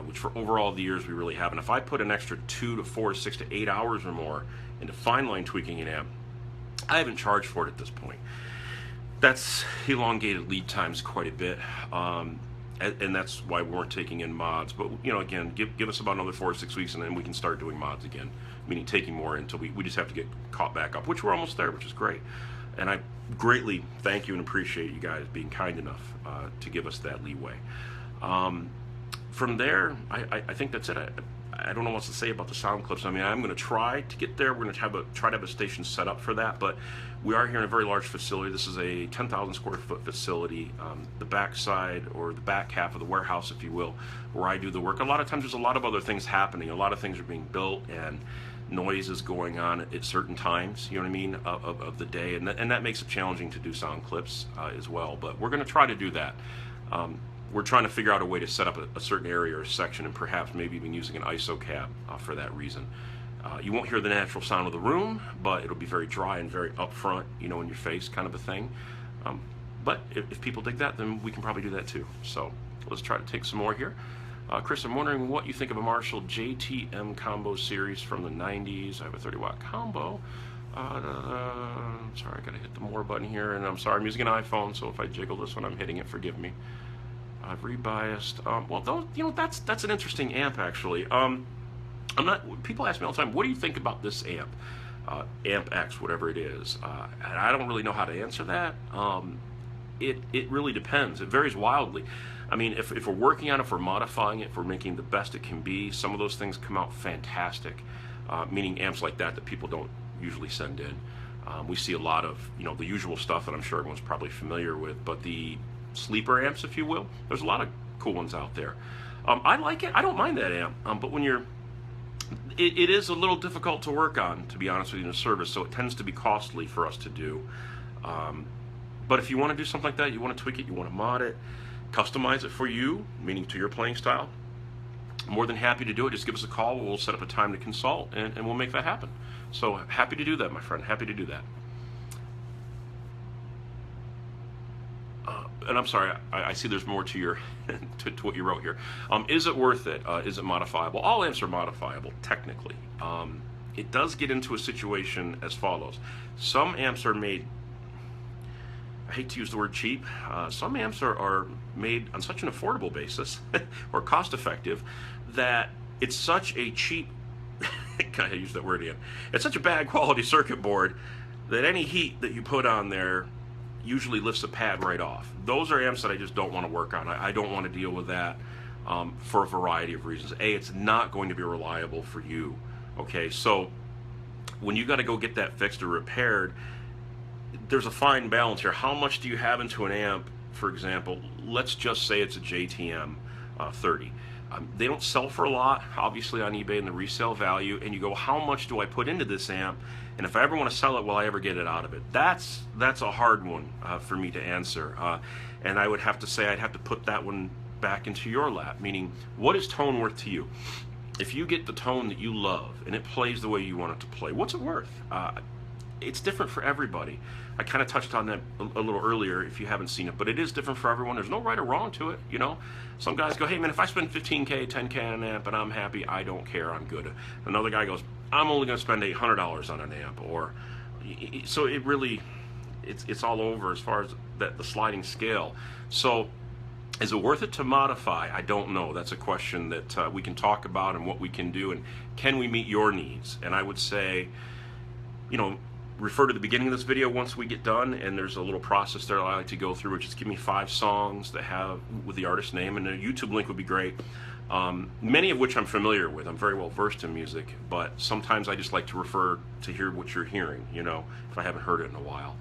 which for overall the years we really haven't. If I put an extra 2 to 4 to 6 to 8 hours or more into fine line tweaking an amp, I haven't charged for it at this point. That's elongated lead times quite a bit, and that's why we weren't taking in mods. But you know, again, give us about another 4 or 6 weeks, and then we can start doing mods again, meaning taking more until we just have to get caught back up, which we're almost there, which is great. And I greatly thank you and appreciate you guys being kind enough to give us that leeway. From there, I think that's it. I don't know what to say about the sound clips. I mean, I'm going to try to get there. We're going to try to have a station set up for that, but we are here in a very large facility. This is a 10,000 square foot facility. The back side, or the back half of the warehouse, if you will, where I do the work. A lot of times there's a lot of other things happening. A lot of things are being built, and noise is going on at certain times, you know what I mean, of the day, and that makes it challenging to do sound clips as well. But we're going to try to do that. We're trying to figure out a way to set up a certain area or a section, and perhaps maybe even using an ISO cab for that reason. You won't hear the natural sound of the room, but it'll be very dry and very upfront, you know, in your face kind of a thing. But if people dig that, then we can probably do that too. So let's try to take some more here. Chris, I'm wondering what you think of a Marshall JTM combo series from the 90s. I have a 30-watt combo. Sorry, I gotta hit the more button here, and I'm sorry, I'm using an iPhone, so if I jiggle this when I'm hitting it, forgive me. I've rebiased. Well, those, you know, that's an interesting amp actually. People ask me all the time, what do you think about this amp? Amp X, whatever it is. And I don't really know how to answer that. It really depends. It varies wildly. I mean, if we're working on it, if we're modifying it, if we're making the best it can be, some of those things come out fantastic. Meaning amps like that people don't usually send in. We see a lot of, you know, the usual stuff that I'm sure everyone's probably familiar with, but the sleeper amps, if you will, there's a lot of cool ones out there. I like it. I don't mind that amp, but when it is a little difficult to work on, to be honest with you, in a service, so it tends to be costly for us to do. But if you want to do something like that, you want to tweak it, you want to mod it, customize it for you, meaning to your playing style, more than happy to do it. Just give us a call. We'll set up a time to consult, and we'll make that happen. So happy to do that, my friend. Happy to do that. And I'm sorry, I see there's more to your to what you wrote here. Is it worth it? Is it modifiable? All amps are modifiable, technically. It does get into a situation as follows. Some amps are made, I hate to use the word cheap, some amps are made on such an affordable basis, or cost effective, that it's such a cheap, I use that word again, it's such a bad quality circuit board that any heat that you put on there usually lifts the pad right off. Those are amps that I just don't want to work on. I don't want to deal with that for a variety of reasons. A, it's not going to be reliable for you. Okay, so when you got to go get that fixed or repaired, there's a fine balance here. How much do you have into an amp for example, let's just say it's a JTM 30. They don't sell for a lot, obviously, on eBay in the resale value, and you go, how much do I put into this amp? And if I ever want to sell it, will I ever get it out of it? That's a hard one for me to answer. And I would have to say I'd have to put that one back into your lap, meaning, what is tone worth to you? If you get the tone that you love and it plays the way you want it to play, what's it worth? It's different for everybody. I kind of touched on that a little earlier if you haven't seen it, but it is different for everyone. There's no right or wrong to it, you know. Some guys go, hey man, if I spend 15K, 10K on an amp and I'm happy, I don't care, I'm good. Another guy goes, I'm only going to spend $800 on an amp. Or so it really, it's all over as far as the sliding scale. So is it worth it to modify? I don't know. That's a question that we can talk about, and what we can do, and can we meet your needs? And I would say, you know, refer to the beginning of this video once we get done, and there's a little process there I like to go through, which is give me 5 songs that have with the artist name, and a YouTube link would be great. Many of which I'm familiar with. I'm very well versed in music, but sometimes I just like to refer to hear what you're hearing, you know, if I haven't heard it in a while.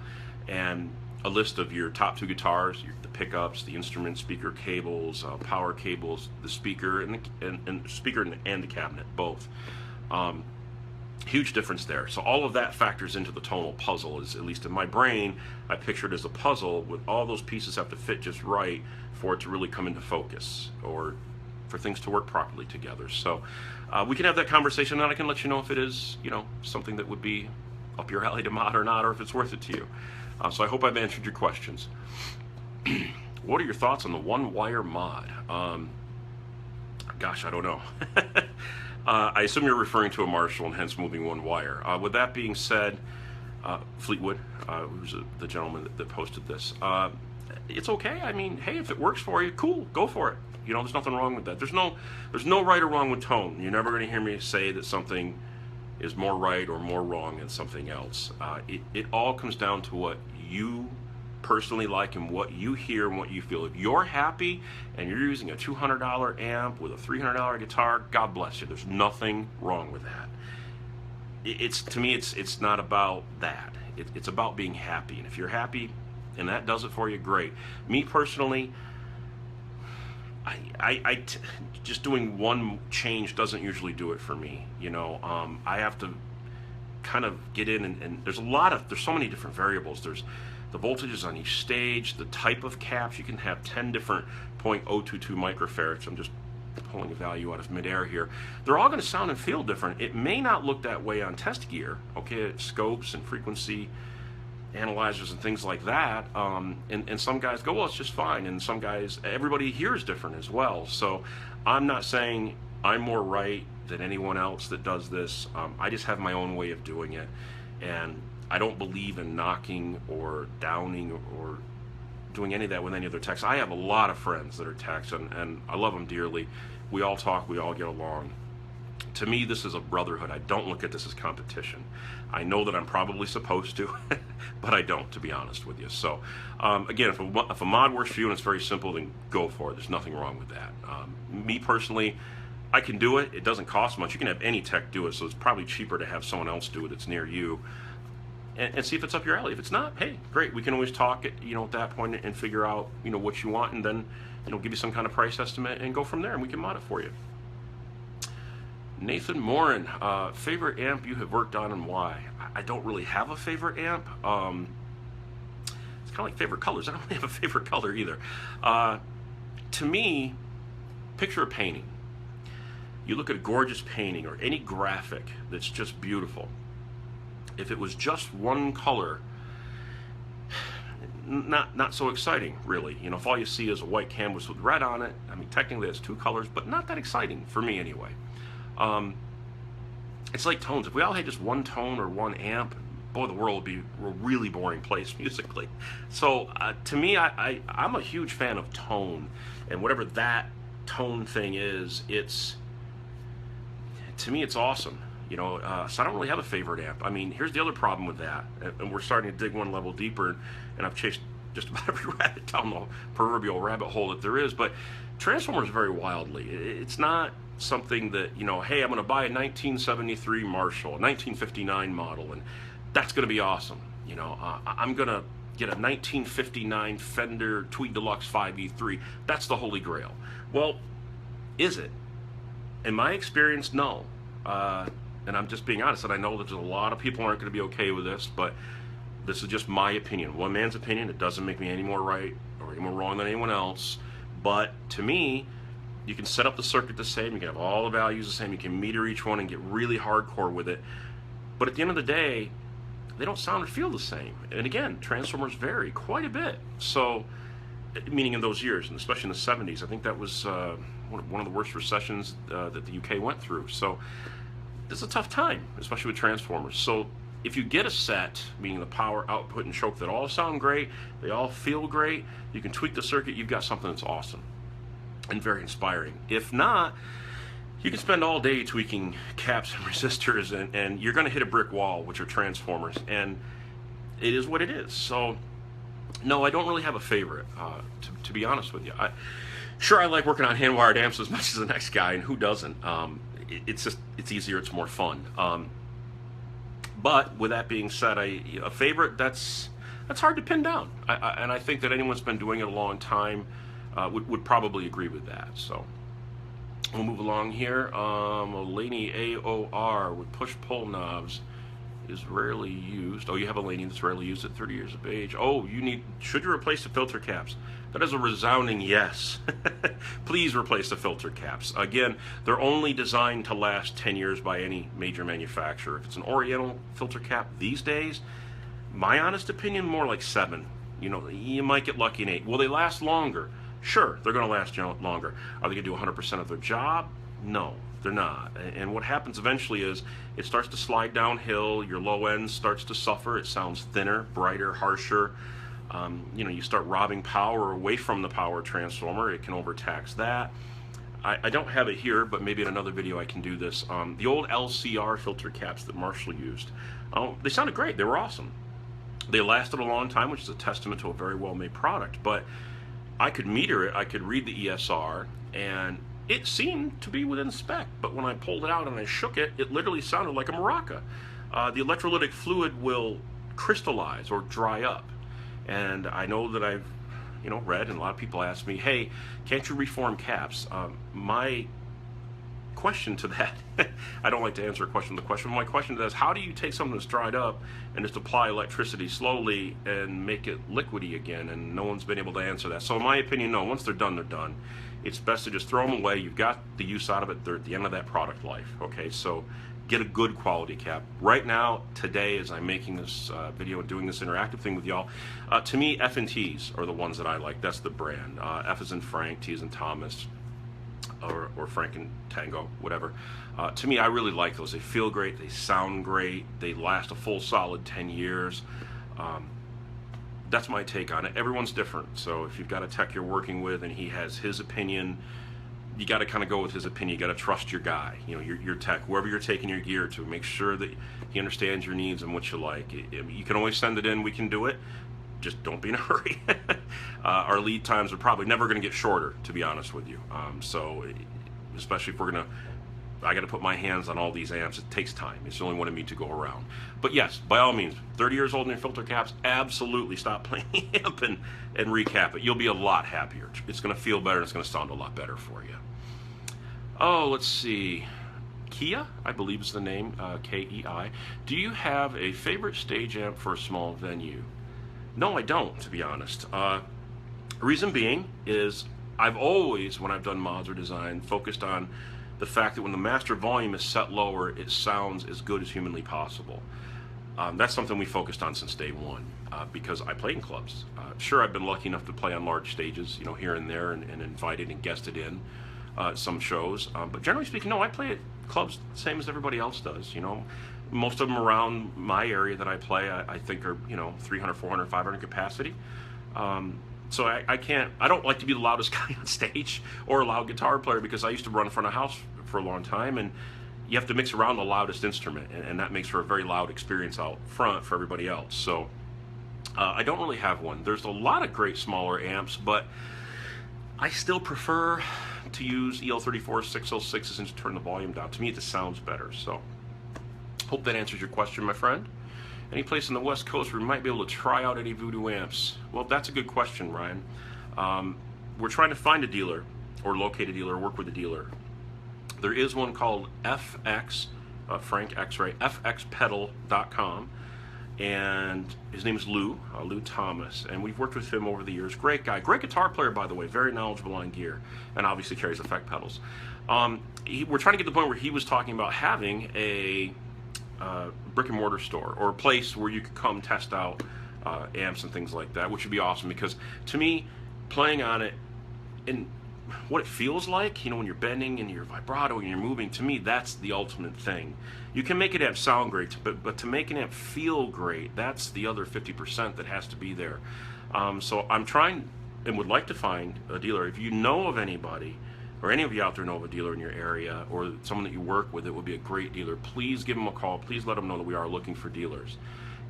And a list of your top 2 guitars, the pickups, the instrument, speaker cables, power cables, the speaker and the speaker and the cabinet, both. Huge difference there. So all of that factors into the tonal puzzle. Is, at least in my brain, I picture it as a puzzle with all those pieces have to fit just right for it to really come into focus, or for things to work properly together. So we can have that conversation, and I can let you know if it is, you know, something that would be up your alley to mod or not, or if it's worth it to you. So I hope I've answered your questions. What are your thoughts on the one-wire mod? Gosh, I don't know. I assume you're referring to a Marshall and hence moving one wire. With that being said, Fleetwood, who's the gentleman that posted this, it's okay. I mean, hey, if it works for you, cool, go for it. You know, there's nothing wrong with that. There's no right or wrong with tone. You're never going to hear me say that something is more right or more wrong than something else. It all comes down to what you personally like and what you hear and what you feel. If you're happy and you're using a $200 amp with a $300 guitar, God bless you. There's nothing wrong with that. To me, it's not about that. It's about being happy. And if you're happy and that does it for you, great. Me personally, just doing one change doesn't usually do it for me. You know, I have to kind of get in, and there's so many different variables. There's the voltages on each stage, the type of caps. You can have 10 different .022 microfarads. I'm just pulling a value out of midair here. They're all going to sound and feel different. It may not look that way on test gear, okay, scopes and frequency analyzers and things like that, and some guys go, well, it's just fine, and some guys, everybody here is different as well. So I'm not saying I'm more right than anyone else that does this. I just have my own way of doing it, and I don't believe in knocking or downing or doing any of that with any other techs. I have a lot of friends that are techs, and I love them dearly. We all talk, we all get along. To me, this is a brotherhood. I don't look at this as competition. I know that I'm probably supposed to, but I don't, to be honest with you. So, again, if a mod works for you and it's very simple, then go for it. There's nothing wrong with that. Me personally, I can do it. It doesn't cost much. You can have any tech do it, so it's probably cheaper to have someone else do it that's near you, and see if it's up your alley. If it's not, hey, great. We can always talk at, at that point and figure out, what you want, and then, give you some kind of price estimate and go from there, and we can mod it for you. Nathan Morin, favorite amp you have worked on and why? I don't really have a favorite amp. It's kind of like favorite colors. I don't really have a favorite color either. To me, picture a painting. You look at a gorgeous painting or any graphic that's just beautiful. If it was just one color, not so exciting, really. If all you see is a white canvas with red on it, I mean, technically it's 2 colors, but not that exciting for me anyway. It's like tones. If we all had just one tone or one amp, boy, the world would be a really boring place musically. So to me, I'm a huge fan of tone, and whatever that tone thing is, to me it's awesome. So I don't really have a favorite amp. I mean, here's the other problem with that, and we're starting to dig one level deeper, and I've chased just about every rabbit down the proverbial rabbit hole that there is, but Transformers vary wildly. It's not something that, hey, I'm going to buy a 1973 Marshall, a 1959 model, and that's going to be awesome. I'm going to get a 1959 Fender Tweed Deluxe 5E3. That's the holy grail. Well, is it? In my experience, no. And I'm just being honest, and I know there's a lot of people aren't going to be okay with this, but this is just my opinion. One man's opinion. It doesn't make me any more right or any more wrong than anyone else. But to me, you can set up the circuit the same. You can have all the values the same. You can meter each one and get really hardcore with it. But at the end of the day, they don't sound or feel the same. And again, transformers vary quite a bit. So, meaning in those years, and especially in the 70s, I think that was one of the worst recessions that the UK went through. So, this is a tough time, especially with transformers. So, if you get a set, meaning the power, output, and choke that all sound great, they all feel great, you can tweak the circuit, you've got something that's awesome and very inspiring. If not, you can spend all day tweaking caps and resistors, and you're going to hit a brick wall, which are transformers, and it is what it is. So, no, I don't really have a favorite, to be honest with you. Sure, I like working on hand-wired amps as much as the next guy, and who doesn't? It's easier, it's more fun. But with that being said, a favorite, that's hard to pin down. And I think that anyone who's been doing it a long time would probably agree with that. So we'll move along here. A Laney AOR with push-pull knobs is rarely used. Oh, you have a Laney that's rarely used at 30 years of age. Oh, should you replace the filter caps? That is a resounding yes. Please replace the filter caps. Again, they're only designed to last 10 years by any major manufacturer. If it's an Oriental filter cap these days, my honest opinion, more like 7. You know, you might get lucky in 8. Will they last longer? Sure, they're going to last longer. Are they going to do 100% of their job? No, they're not. And what happens eventually is it starts to slide downhill. Your low end starts to suffer. It sounds thinner, brighter, harsher. You start robbing power away from the power transformer. It can overtax that. I don't have it here, but maybe in another video I can do this. The old LCR filter caps that Marshall used, they sounded great. They were awesome. They lasted a long time, which is a testament to a very well-made product. But I could meter it, I could read the ESR, and it seemed to be within spec. But when I pulled it out and I shook it, it literally sounded like a maraca. The electrolytic fluid will crystallize or dry up. And I know that I've read, and a lot of people ask me, hey, can't you reform caps? My question to that, I don't like to answer a question with a question. My question to that is, how do you take something that's dried up and just apply electricity slowly and make it liquidy again? And no one's been able to answer that. So in my opinion, no, once they're done, they're done. It's best to just throw them away. You've got the use out of it. They're at the end of that product life. Okay, so get a good quality cap. Right now, today, as I'm making this video and doing this interactive thing with y'all, to me, F&Ts are the ones that I like. That's the brand. F is in Frank, T is in Thomas, or Frank and Tango, whatever. To me, I really like those. They feel great. They sound great. They last a full solid 10 years. That's my take on it. Everyone's different. So if you've got a tech you're working with and he has his opinion, you got to kind of go with his opinion. You got to trust your guy, your tech, whoever you're taking your gear to. Make sure that he understands your needs and what you like. You can always send it in. We can do it. Just don't be in a hurry. Our lead times are probably never going to get shorter, to be honest with you. So, especially if I got to put my hands on all these amps. It takes time. It's the only one of me to go around. But yes, by all means, 30 years old in your filter caps, absolutely stop playing amp and recap it. You'll be a lot happier. It's going to feel better. And it's going to sound a lot better for you. Oh, let's see. Kia, I believe is the name, K-E-I. Do you have a favorite stage amp for a small venue? No, I don't, to be honest. Reason being is I've always, when I've done mods or design, focused on the fact that when the master volume is set lower, it sounds as good as humanly possible. That's something we focused on since day one, because I play in clubs. Sure, I've been lucky enough to play on large stages, here and there, and invited and guested in some shows. But generally speaking, no, I play at clubs the same as everybody else does. Most of them around my area that I play, I think are 300, 400, 500 capacity. So I don't like to be the loudest guy on stage or a loud guitar player, because I used to run in front of a house for a long time, and you have to mix around the loudest instrument, and that makes for a very loud experience out front for everybody else. So I don't really have one. There's a lot of great smaller amps, but I still prefer to use EL34 606s and to turn the volume down. To me, it just sounds better. So hope that answers your question, my friend. Any place in the West Coast where we might be able to try out any Voodoo amps? Well, that's a good question, Ryan. We're trying to find a dealer or locate a dealer or work with a dealer. There is one called FX, Frank X-Ray, fxpedal.com. And his name is Lou Thomas, and we've worked with him over the years. Great guy, great guitar player, by the way, very knowledgeable on gear, and obviously carries effect pedals. We're trying to get to the point where he was talking about having a brick and mortar store or a place where you could come test out amps and things like that, which would be awesome, because to me, playing on it and what it feels like, when you're bending and you're vibrato and you're moving, to me, that's the ultimate thing. You can make an amp sound great, but to make an amp feel great, that's the other 50% that has to be there. So I'm trying and would like to find a dealer. If you know of anybody, or any of you out there know of a dealer in your area, or someone that you work with that would be a great dealer, please give them a call. Please let them know that we are looking for dealers,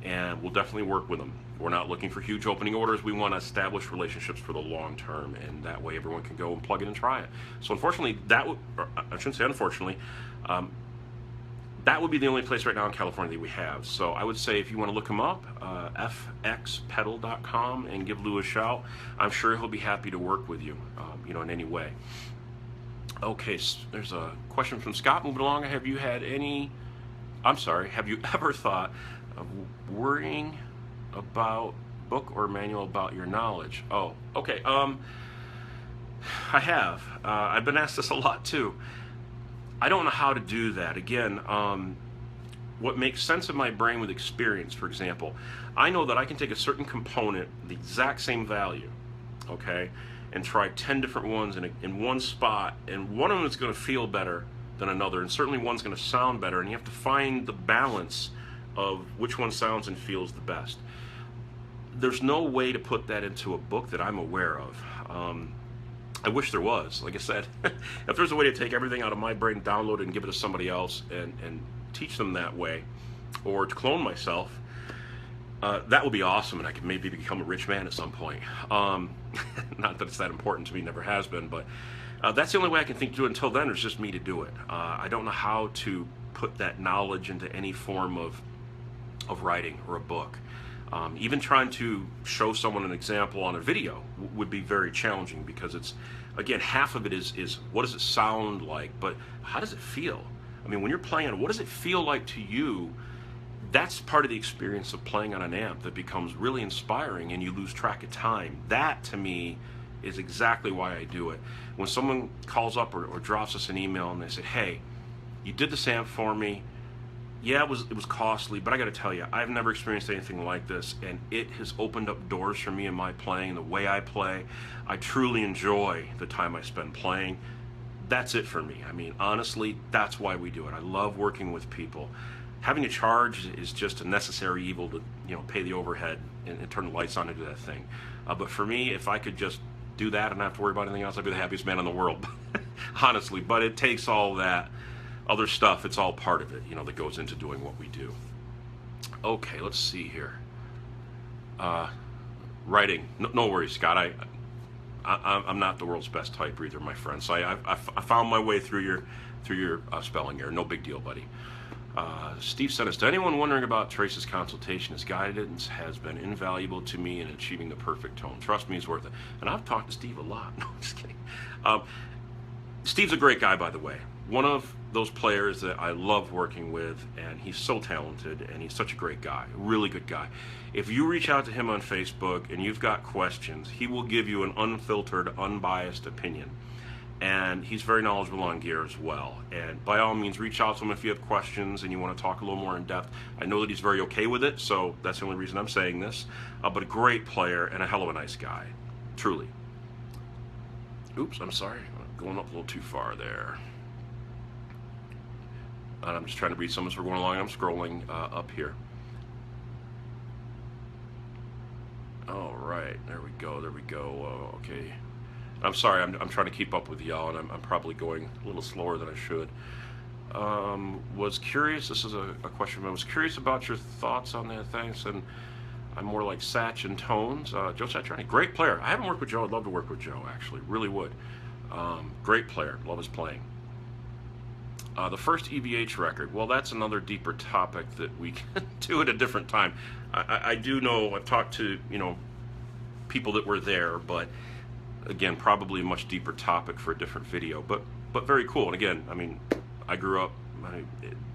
and we'll definitely work with them. We're not looking for huge opening orders. We want to establish relationships for the long term, and that way everyone can go and plug in and try it. So unfortunately, I shouldn't say unfortunately, that would be the only place right now in California that we have. So I would say if you want to look him up, fxpedal.com, and give Lou a shout. I'm sure he'll be happy to work with you, in any way. Okay, there's a question from Scott. Moving along, have you ever thought of worrying about book or manual about your knowledge? Oh, okay. I have. I've been asked this a lot too. I don't know how to do that. Again, what makes sense in my brain with experience, for example, I know that I can take a certain component, the exact same value, okay, and try 10 different ones in one spot, and one of them is going to feel better than another, and certainly one's going to sound better, and you have to find the balance of which one sounds and feels the best. There's no way to put that into a book that I'm aware of. I wish there was. Like I said, if there's a way to take everything out of my brain, download it, and give it to somebody else and teach them that way, or to clone myself, that would be awesome, and I could maybe become a rich man at some point. Not that it's that important to me, never has been, but that's the only way I can think to do it. Until then, it's just me to do it. I don't know how to put that knowledge into any form of writing or a book. Even trying to show someone an example on a video would be very challenging, because it's, again, half of it is what does it sound like, but how does it feel? I mean, when you're playing it, what does it feel like to you? That's part of the experience of playing on an amp that becomes really inspiring, and you lose track of time. That, to me, is exactly why I do it. When someone calls up or drops us an email and they say, hey, you did this amp for me, yeah, it was costly, but I got to tell you, I've never experienced anything like this, and it has opened up doors for me in my playing, the way I play. I truly enjoy the time I spend playing. That's it for me. I mean, honestly, that's why we do it. I love working with people. Having to charge is just a necessary evil to, pay the overhead and turn the lights on and do that thing. But for me, if I could just do that and not have to worry about anything else, I'd be the happiest man in the world, honestly. But it takes all that other stuff. It's all part of it, that goes into doing what we do. Okay, let's see here. Writing. No worries, Scott. I'm not the world's best typer either, my friend. So I found my way through your spelling error. No big deal, buddy. Steve sent us, to anyone wondering about Trace's consultation, his guidance has been invaluable to me in achieving the perfect tone. Trust me, it's worth it. And I've talked to Steve a lot. No, I'm just kidding. Steve's a great guy, by the way. One of those players that I love working with, and he's so talented, and he's such a great guy, a really good guy. If you reach out to him on Facebook and you've got questions, he will give you an unfiltered, unbiased opinion. And he's very knowledgeable on gear as well. And by all means, reach out to him if you have questions and you want to talk a little more in depth. I know that he's very okay with it, so that's the only reason I'm saying this. But a great player and a hell of a nice guy, truly. Oops, I'm sorry, I'm going up a little too far there. And I'm just trying to read some as we're going along. I'm scrolling up here. All right, there we go. Okay. I'm sorry, I'm trying to keep up with y'all, and I'm probably going a little slower than I should. Was curious, this is a question, I was curious about your thoughts on that. Thanks, and I'm more like Satch and Tones. Joe Satriani, great player. I haven't worked with Joe. I'd love to work with Joe, actually, really would. Great player, love his playing. The first EVH record, well, that's another deeper topic that we can do at a different time. I do know, I've talked to, people that were there, but again, probably a much deeper topic for a different video, but very cool. And again, I mean, I grew up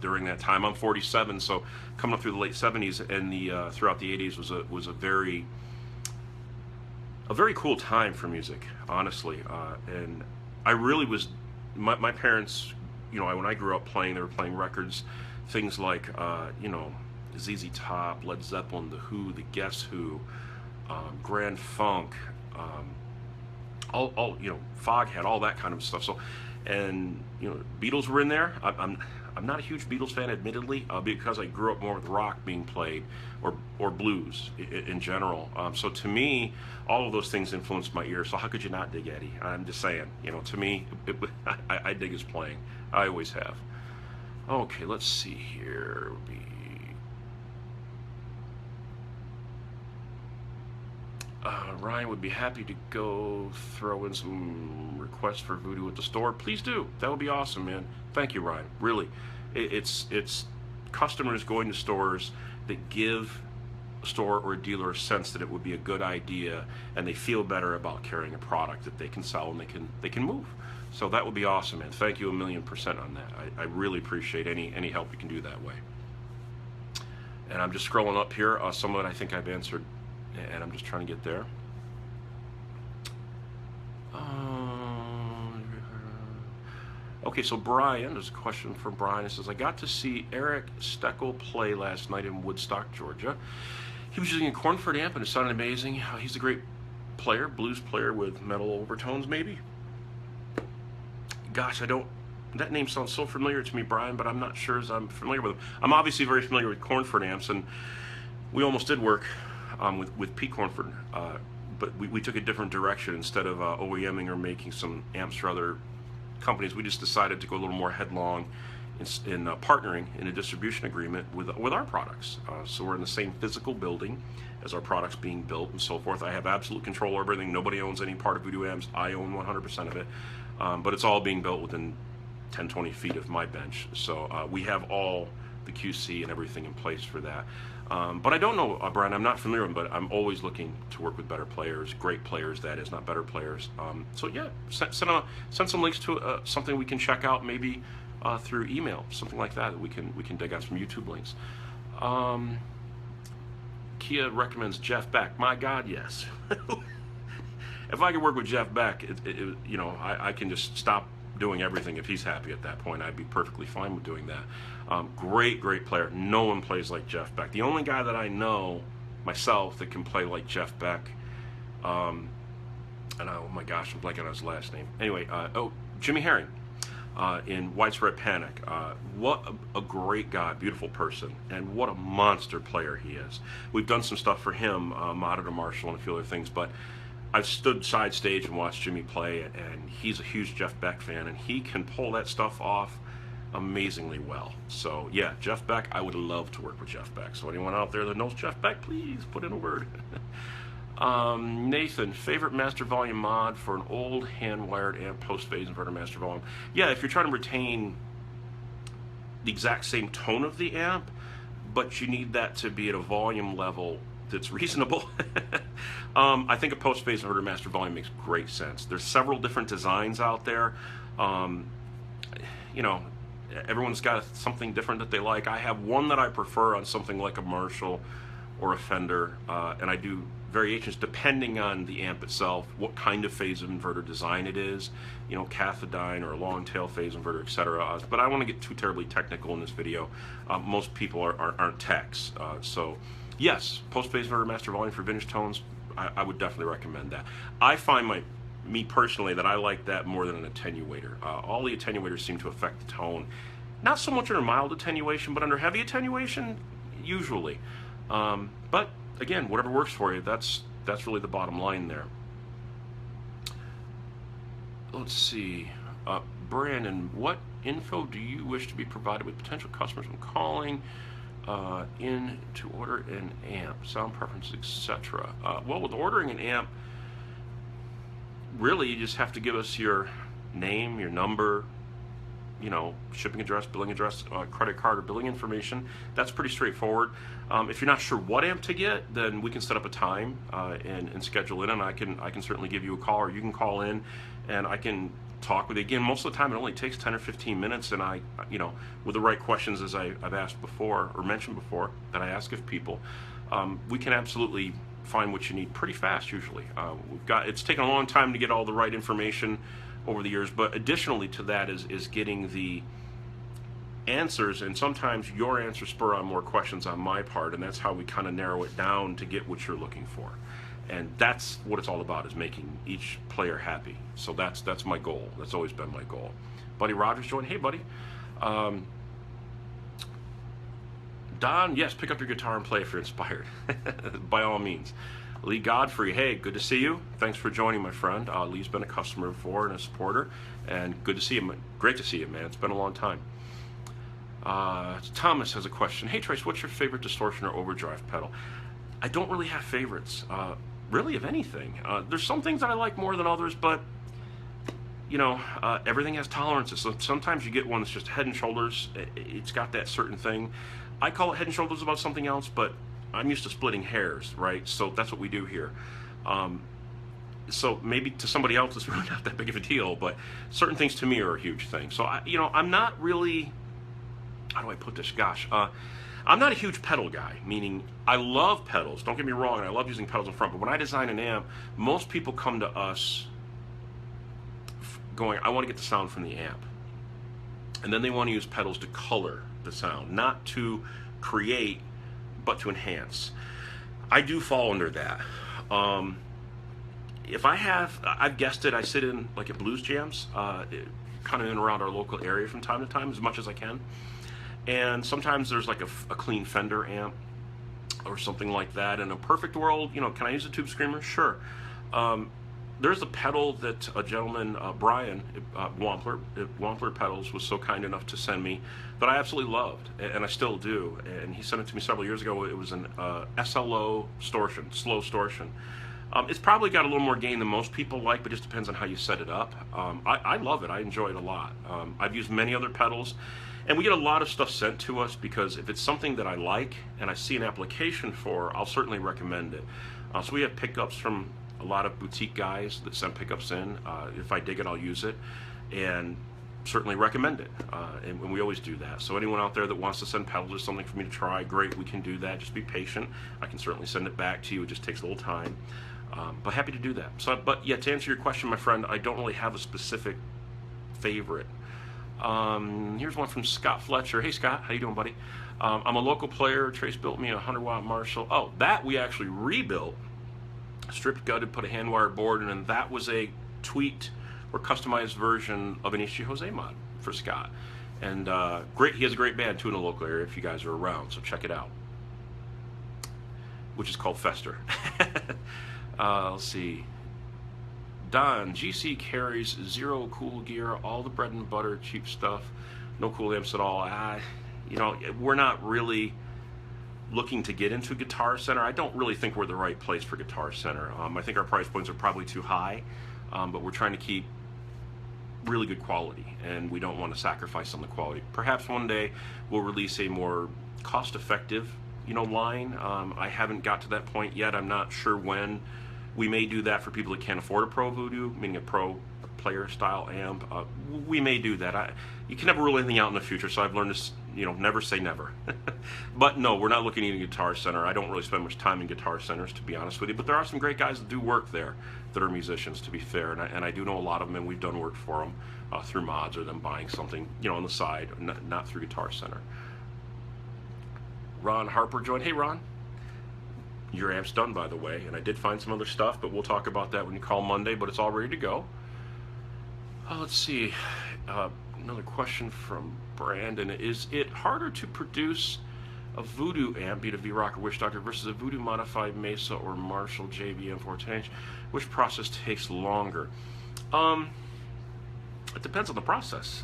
during that time. I'm 47, so coming up through the late 70s and the throughout the 80s was a very cool time for music, honestly. And I really was, my parents, when I grew up playing, they were playing records, things like, ZZ Top, Led Zeppelin, The Who, The Guess Who, Grand Funk, all Foghat, all that kind of stuff. So, and Beatles were in there. I'm not a huge Beatles fan, admittedly, because I grew up more with rock being played, or blues in general. So to me, all of those things influenced my ear. So how could you not dig Eddie? I'm just saying, to me, I dig his playing. I always have. Okay, let's see here. Ryan would be happy to go throw in some requests for Voodoo at the store. Please do. That would be awesome, man. Thank you, Ryan. Really, it's customers going to stores that give a store or a dealer a sense that it would be a good idea, and they feel better about carrying a product that they can sell and they can move. So that would be awesome, man. Thank you 1,000,000% on that. I really appreciate any help you can do that way. And I'm just scrolling up here. Some of it I think I've answered, and I'm just trying to get there. Okay, so Brian, there's a question from Brian. It says, I got to see Eric Steckel play last night in Woodstock, Georgia. He was using a Cornford amp and it sounded amazing. He's a great player, blues player with metal overtones maybe. Gosh, that name sounds so familiar to me, Brian, but I'm not sure as I'm familiar with him. I'm obviously very familiar with Cornford amps, and we almost did work with Pete Cornford, but we took a different direction. Instead of OEMing or making some amps for other companies, we just decided to go a little more headlong in partnering in a distribution agreement with our products. So we're in the same physical building as our products being built and so forth. I have absolute control over everything. Nobody owns any part of Voodoo Amps. I own 100% of it, but it's all being built within 10-20 feet of my bench. So we have all the QC and everything in place for that. But I don't know, Brian, I'm not familiar with them, but I'm always looking to work with better players, great players, that is, not better players. So yeah, send some links to something we can check out, maybe through email, something like that we can dig out some YouTube links. Kia recommends Jeff Beck. My God, yes. If I could work with Jeff Beck, I can just stop doing everything. If he's happy at that point, I'd be perfectly fine with doing that. Great player. No one plays like Jeff Beck. The only guy that I know myself that can play like Jeff Beck, and oh my gosh, I'm blanking on his last name. Anyway, Jimmy Herring in Widespread Panic. What a great guy, beautiful person, and what a monster player he is. We've done some stuff for him, Monitor Marshall and a few other things, but I've stood side stage and watched Jimmy play, and he's a huge Jeff Beck fan, and he can pull that stuff off amazingly well. So yeah, Jeff Beck, I would love to work with Jeff Beck. So anyone out there that knows Jeff Beck, please put in a word. Nathan, favorite master volume mod for an old hand-wired amp post-phase inverter master volume? Yeah, if you're trying to retain the exact same tone of the amp, but you need that to be at a volume level that's reasonable. I think a post-phase inverter master volume makes great sense. There's several different designs out there. Everyone's got something different that they like. I have one that I prefer on something like a Marshall or a Fender, and I do variations depending on the amp itself, what kind of phase inverter design it is, cathodiene or a long tail phase inverter, etc. But I don't want to get too terribly technical in this video. Most people aren't techs, so yes, post-phase inverter master volume for vintage tones, I would definitely recommend that. I find me personally, that I like that more than an attenuator. All the attenuators seem to affect the tone. Not so much under mild attenuation, but under heavy attenuation, usually. But again, whatever works for you, that's really the bottom line there. Let's see. Brandon, what info do you wish to be provided with potential customers when calling in to order an amp, sound preferences, etc.? Well, with ordering an amp, really you just have to give us your name, your number, you know, shipping address, billing address, credit card or billing information. That's pretty straightforward. If you're not sure what amp to get, then we can set up a time and schedule it, and I can certainly give you a call, or you can call in and I can talk with you. Again, most of the time it only takes 10 or 15 minutes, and I, you know, with the right questions, as I've asked before or mentioned before that I ask of people, we can absolutely find what you need pretty fast usually. It's taken a long time to get all the right information over the years, but additionally to that is getting the answers, and sometimes your answers spur on more questions on my part, and that's how we kind of narrow it down to get what you're looking for. And that's what it's all about, is making each player happy. So that's my goal. That's always been my goal. Buddy Rogers joined. Hey, buddy. Don, yes, pick up your guitar and play if you're inspired. By all means. Lee Godfrey, hey, good to see you. Thanks for joining, my friend. Lee's been a customer before and a supporter, and good to see you. Great to see you, man. It's been a long time. Thomas has a question. Hey, Trace, what's your favorite distortion or overdrive pedal? I don't really have favorites, really, of anything. There's some things that I like more than others, but you know, everything has tolerances. So sometimes you get one that's just head and shoulders. It's got that certain thing. I call it head and shoulders about something else, but I'm used to splitting hairs, right? So that's what we do here. So maybe to somebody else it's really not that big of a deal, but certain things to me are a huge thing. So you know, I'm not really, how do I put this? Gosh, I'm not a huge pedal guy, meaning I love pedals, don't get me wrong, and I love using pedals in front, but when I design an amp, most people come to us going, I want to get the sound from the amp. And then they want to use pedals to color the sound, not to create, but to enhance. I do fall under that. If I've guessed it, I sit in like at blues jams, kind of in around our local area from time to time, as much as I can. And sometimes there's like a clean Fender amp or something like that. In a perfect world, you know, can I use a tube screamer? Sure. There's a pedal that a gentleman, Brian Wampler Pedals, was so kind enough to send me that I absolutely loved, and I still do. And he sent it to me several years ago. It was an SLO distortion, slow distortion. It's probably got a little more gain than most people like, but it just depends on how you set it up. I love it. I enjoy it a lot. I've used many other pedals, and we get a lot of stuff sent to us because if it's something that I like and I see an application for, I'll certainly recommend it. So we have pickups from a lot of boutique guys that send pickups in. If I dig it, I'll use it, and certainly recommend it. And we always do that. So anyone out there that wants to send pedals or something for me to try, great, we can do that. Just be patient. I can certainly send it back to you. It just takes a little time. But happy to do that. So, but yeah, to answer your question, my friend, I don't really have a specific favorite. Here's one from Scott Fletcher. Hey Scott, how you doing, buddy? I'm a local player. Trace built me a 100-watt Marshall. Oh, that we actually rebuilt. Stripped, gutted, put a hand-wired board in, and that was a tweaked or customized version of an Ishi Jose mod for Scott. And great, he has a great band too in the local area if you guys are around, so check it out. Which is called Fester. Let's see. Don, GC carries zero cool gear, all the bread and butter, cheap stuff, no cool amps at all. You know, we're not really looking to get into Guitar Center. I don't really think we're the right place for Guitar Center. I think our price points are probably too high, but we're trying to keep really good quality, and we don't want to sacrifice on the quality. Perhaps one day we'll release a more cost-effective, you know, line. I haven't got to that point yet. I'm not sure when. We may do that for people that can't afford a Pro Voodoo, meaning a Pro player style amp. We may do that. You can never rule anything out in the future, so I've learned to, you know, never say never. But no, we're not looking at a Guitar Center. I don't really spend much time in Guitar Centers, to be honest with you, but there are some great guys that do work there that are musicians, to be fair, and I do know a lot of them, and we've done work for them through mods or them buying something, you know, on the side, not through Guitar Center. Ron Harper joined. Hey, Ron. Your amp's done, by the way, and I did find some other stuff, but we'll talk about that when you call Monday, but it's all ready to go. Let's see. Another question from Brandon. Is it harder to produce a Voodoo amp, be it a V-Rock or Wish Doctor, versus a Voodoo modified Mesa or Marshall JVM 410H? Which process takes longer? It depends on the process.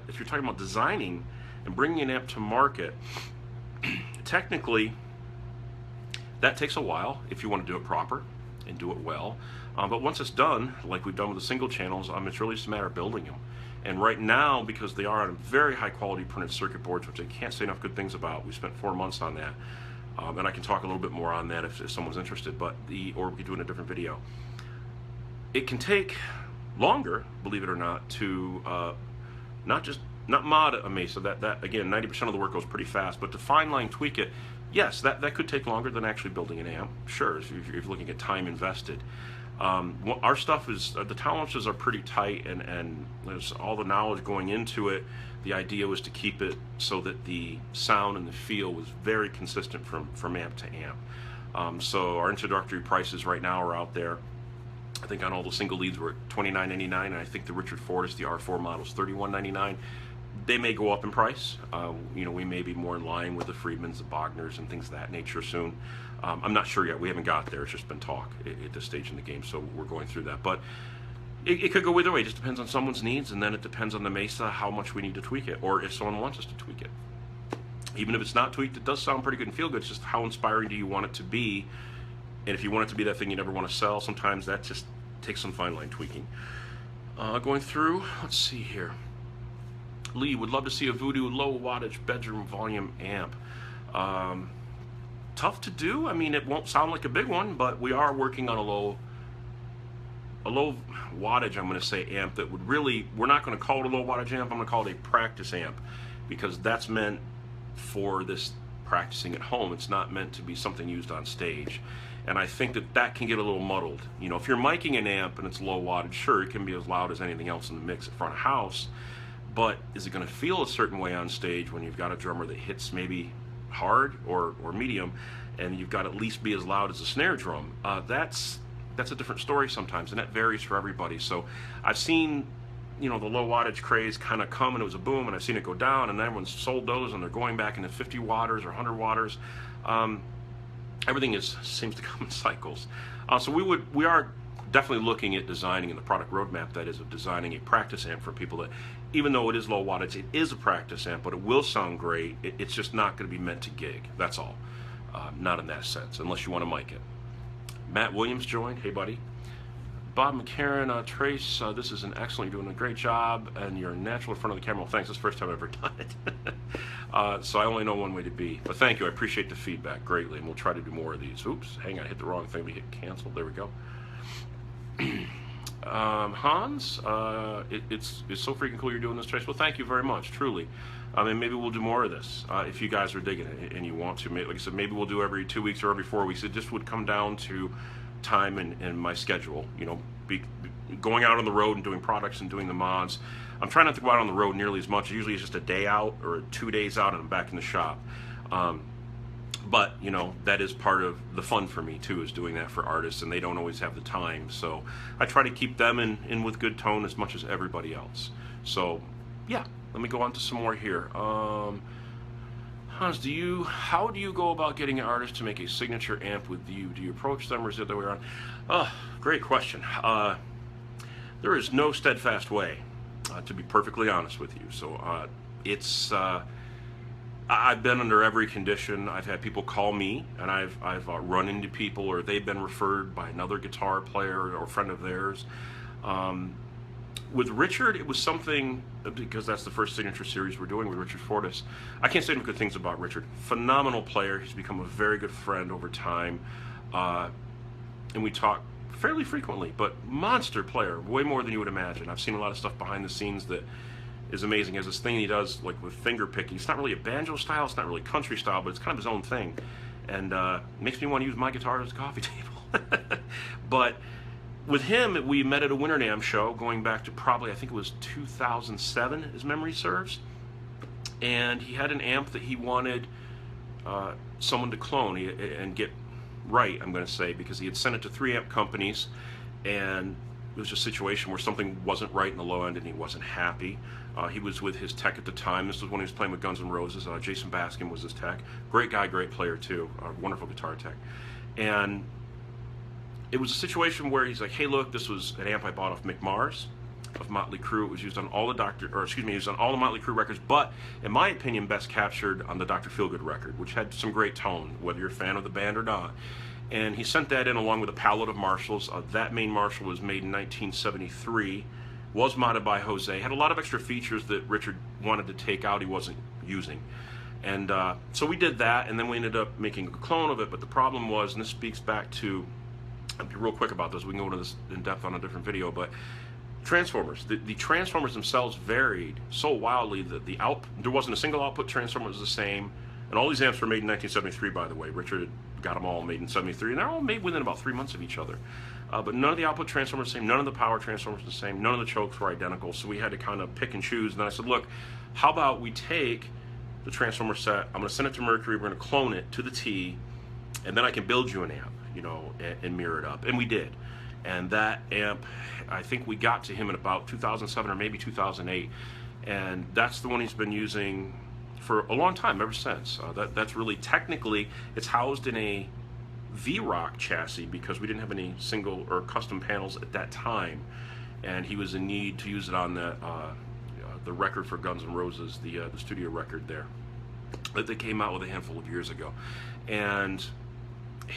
If you're talking about designing and bringing an amp to market, technically, that takes a while if you want to do it proper and do it well. But once it's done, like we've done with the single channels, it's really just a matter of building them. And right now, because they are on very high quality printed circuit boards, which I can't say enough good things about, we spent 4 months on that, and I can talk a little bit more on that if someone's interested, or we could do it in a different video. It can take longer, believe it or not, to not mod a Mesa. That again, 90% of the work goes pretty fast, but to fine line tweak it, yes, that could take longer than actually building an amp. Sure, if you're looking at time invested. Our stuff is, the tolerances are pretty tight, and there's all the knowledge going into it. The idea was to keep it so that the sound and the feel was very consistent from amp to amp. So our introductory prices right now are out there. I think on all the single leads we're at $29.99, and I think the Richard Fortus, the R4 model, is $31.99. They may go up in price. We may be more in line with the Friedmans, the Bogners, and things of that nature soon. I'm not sure yet. We haven't got there. It's just been talk at this stage in the game, so we're going through that. But it could go either way. It just depends on someone's needs, and then it depends on the Mesa how much we need to tweak it, or if someone wants us to tweak it. Even if it's not tweaked, it does sound pretty good and feel good. It's just how inspiring do you want it to be? And if you want it to be that thing you never want to sell, sometimes that just takes some fine line tweaking. Going through, let's see here. Lee would love to see a Voodoo low wattage bedroom volume amp. Tough to do. I mean, it won't sound like a big one, but we are working on a low wattage, I'm going to say, amp that would really, we're not going to call it a low wattage amp, I'm going to call it a practice amp, because that's meant for this practicing at home. It's not meant to be something used on stage. And I think that can get a little muddled. If you're miking an amp and it's low wattage, sure, it can be as loud as anything else in the mix at front of house, but is it going to feel a certain way on stage when you've got a drummer that hits maybe hard or medium, and you've got to at least be as loud as a snare drum? That's a different story sometimes, and that varies for everybody. So I've seen the low wattage craze kind of come, and it was a boom, and I've seen it go down, and everyone's sold those, and they're going back into 50 watters or 100 watters. Everything seems to come in cycles. So we are definitely looking at designing in the product roadmap, that is, of designing a practice amp for people that, even though it is low wattage, it is a practice amp, but it will sound great. It's just not going to be meant to gig. That's all. Not in that sense, unless you want to mic it. Matt Williams joined. Hey, buddy. Bob McCarran, Trace, this is an excellent, you're doing a great job, and you're natural in front of the camera. Well, thanks, this is the first time I've ever done it. So I only know one way to be. But thank you, I appreciate the feedback greatly, and we'll try to do more of these. Oops, hang on, I hit the wrong thing. We hit cancel, there we go. Hans, it's so freaking cool you're doing this, Trace. Well, thank you very much, truly. And maybe we'll do more of this if you guys are digging it and you want to. Like I said, maybe we'll do every 2 weeks or every 4 weeks. It just would come down to time and my schedule, going out on the road and doing products and doing the mods. I'm trying not to go out on the road nearly as much. Usually it's just a day out or 2 days out and I'm back in the shop. But that is part of the fun for me too, is doing that for artists, and they don't always have the time. So I try to keep them in with good tone as much as everybody else. So yeah, let me go on to some more here. Hans, how do you go about getting an artist to make a signature amp with you? Do you approach them, or is it the other way around? Great question. There is no steadfast way, to be perfectly honest with you. So I've been under every condition. I've had people call me, and I've run into people, or they've been referred by another guitar player or friend of theirs. With Richard, it was something, because that's the first signature series we're doing with Richard Fortus. I can't say enough good things about Richard. Phenomenal player. He's become a very good friend over time. And we talk fairly frequently, but monster player, way more than you would imagine. I've seen a lot of stuff behind the scenes that is amazing. He has this thing he does, like with finger picking. It's not really a banjo style, it's not really country style, but it's kind of his own thing. And it makes me want to use my guitar as a coffee table. But with him, we met at a Winter NAMM show going back to probably, I think it was 2007, as memory serves. And he had an amp that he wanted someone to clone and get right, I'm going to say, because he had sent it to 3 amp companies, and it was just a situation where something wasn't right in the low end and he wasn't happy. He was with his tech at the time. This was when he was playing with Guns N' Roses. Jason Baskin was his tech. Great guy, great player too. Wonderful guitar tech. And it was a situation where he's like, hey, look, this was an amp I bought off Mick Mars of Motley Crue. It was used on all the Motley Crue records, but in my opinion, best captured on the Dr. Feelgood record, which had some great tone, whether you're a fan of the band or not. And he sent that in along with a palette of Marshalls. That main Marshall was made in 1973, was modded by Jose, had a lot of extra features that Richard wanted to take out he wasn't using. And so we did that, and then we ended up making a clone of it. But the problem was, and this speaks back to, I'll be real quick about this, we can go into this in depth on a different video, but transformers. The transformers themselves varied so wildly that there wasn't a single output transformer that was the same. And all these amps were made in 1973, by the way. Richard had got them all made in 73, and they're all made within about 3 months of each other. But none of the output transformers were the same, none of the power transformers were the same, none of the chokes were identical, so we had to kind of pick and choose. And then I said, look, how about we take the transformer set, I'm going to send it to Mercury, we're going to clone it to the T, and then I can build you an amp, you know, and mirror it up. And we did. And that amp, I think we got to him in about 2007 or maybe 2008, and that's the one he's been using for a long time, ever since. That's really, technically, it's housed in a V-Rock chassis because we didn't have any single or custom panels at that time, and he was in need to use it on the record for Guns N' Roses, the studio record there that they came out with a handful of years ago. And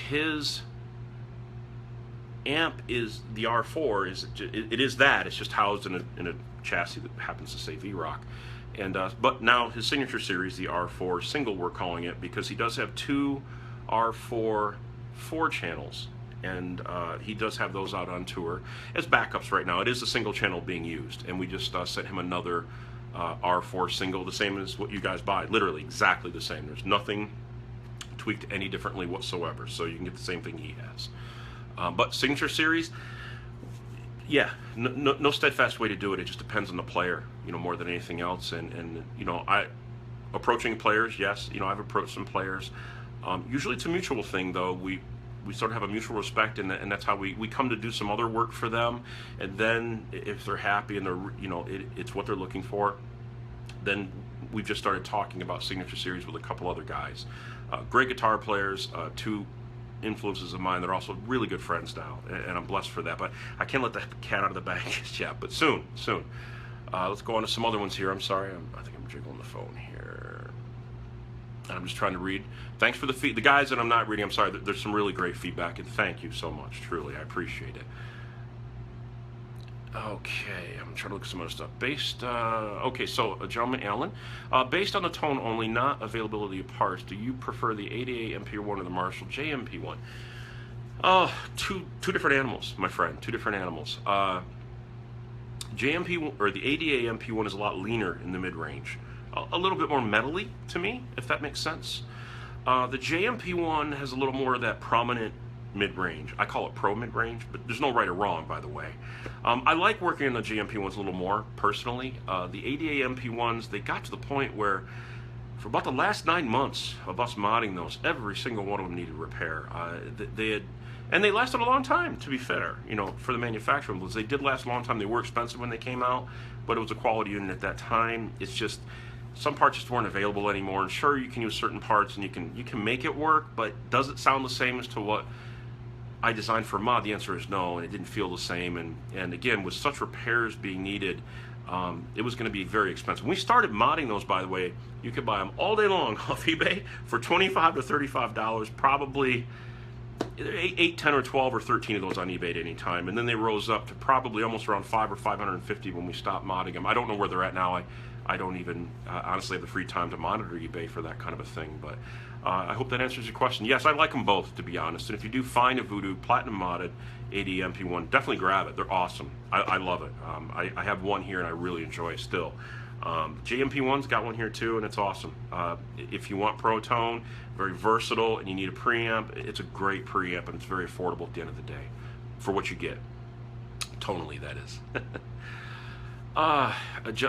his amp is the R4. It is that. It's just housed in a chassis that happens to say V-Rock. And but now his signature series, the R4 single, we're calling it, because he does have two R4 4-channels, and he does have those out on tour as backups right now. It is a single channel being used, and we just sent him another R4 single, the same as what you guys buy, literally exactly the same. There's nothing tweaked any differently whatsoever, so you can get the same thing he has. But signature series, yeah, no steadfast way to do it. It just depends on the player, you know, more than anything else. And you know, approaching players, yes, you know, I've approached some players. Usually it's a mutual thing, though. We sort of have a mutual respect, and that's how we come to do some other work for them. And then if they're happy and they're, you know, it's what they're looking for, then we've just started talking about signature series with a couple other guys. Great guitar players, two influences of mine. They're also really good friends now, and I'm blessed for that. But I can't let the cat out of the bag just yet, but soon. Let's go on to some other ones here. I'm sorry, I think I'm jiggling the phone here. I'm just trying to read. Thanks for the guys that I'm not reading. I'm sorry. There's some really great feedback, and thank you so much. Truly, I appreciate it. Okay, I'm trying to look at some other stuff. Okay, so a gentleman, Alan, based on the tone only, not availability of parts, do you prefer the ADA MP1 or the Marshall JMP1? Two different animals, my friend. Two different animals. JMP or the ADA MP1 is a lot leaner in the mid-range, a little bit more metally to me, if that makes sense. The JMP1 has a little more of that prominent mid-range. I call it pro mid-range, but there's no right or wrong, by the way. I like working on the JMP ones a little more personally. The ADA MP ones, they got to the point where for about the last 9 months of us modding those, every single one of them needed repair. And they lasted a long time, to be fair, you know, for the manufacturing ones. They did last a long time. They were expensive when they came out, but it was a quality unit at that time. It's just some parts just weren't available anymore. And sure, you can use certain parts and you can make it work, but does it sound the same as to what I designed for a mod? The answer is no, and it didn't feel the same. And again, with such repairs being needed, it was going to be very expensive. When we started modding those, by the way, you could buy them all day long off eBay for $25 to $35, probably 8, 10, or 12, or 13 of those on eBay at any time. And then they rose up to probably almost around 5 or 550 when we stopped modding them. I don't know where they're at now. I don't even honestly have the free time to monitor eBay for that kind of a thing, but I hope that answers your question. Yes, I like them both, to be honest. And if you do find a Voodoo Platinum modded AD-MP1, definitely grab it. They're awesome. I love it. I have one here and I really enjoy it still. JMP1's got one here too, and it's awesome. If you want Pro Tone, very versatile, and you need a preamp, it's a great preamp, and it's very affordable at the end of the day for what you get. Tonally, that is.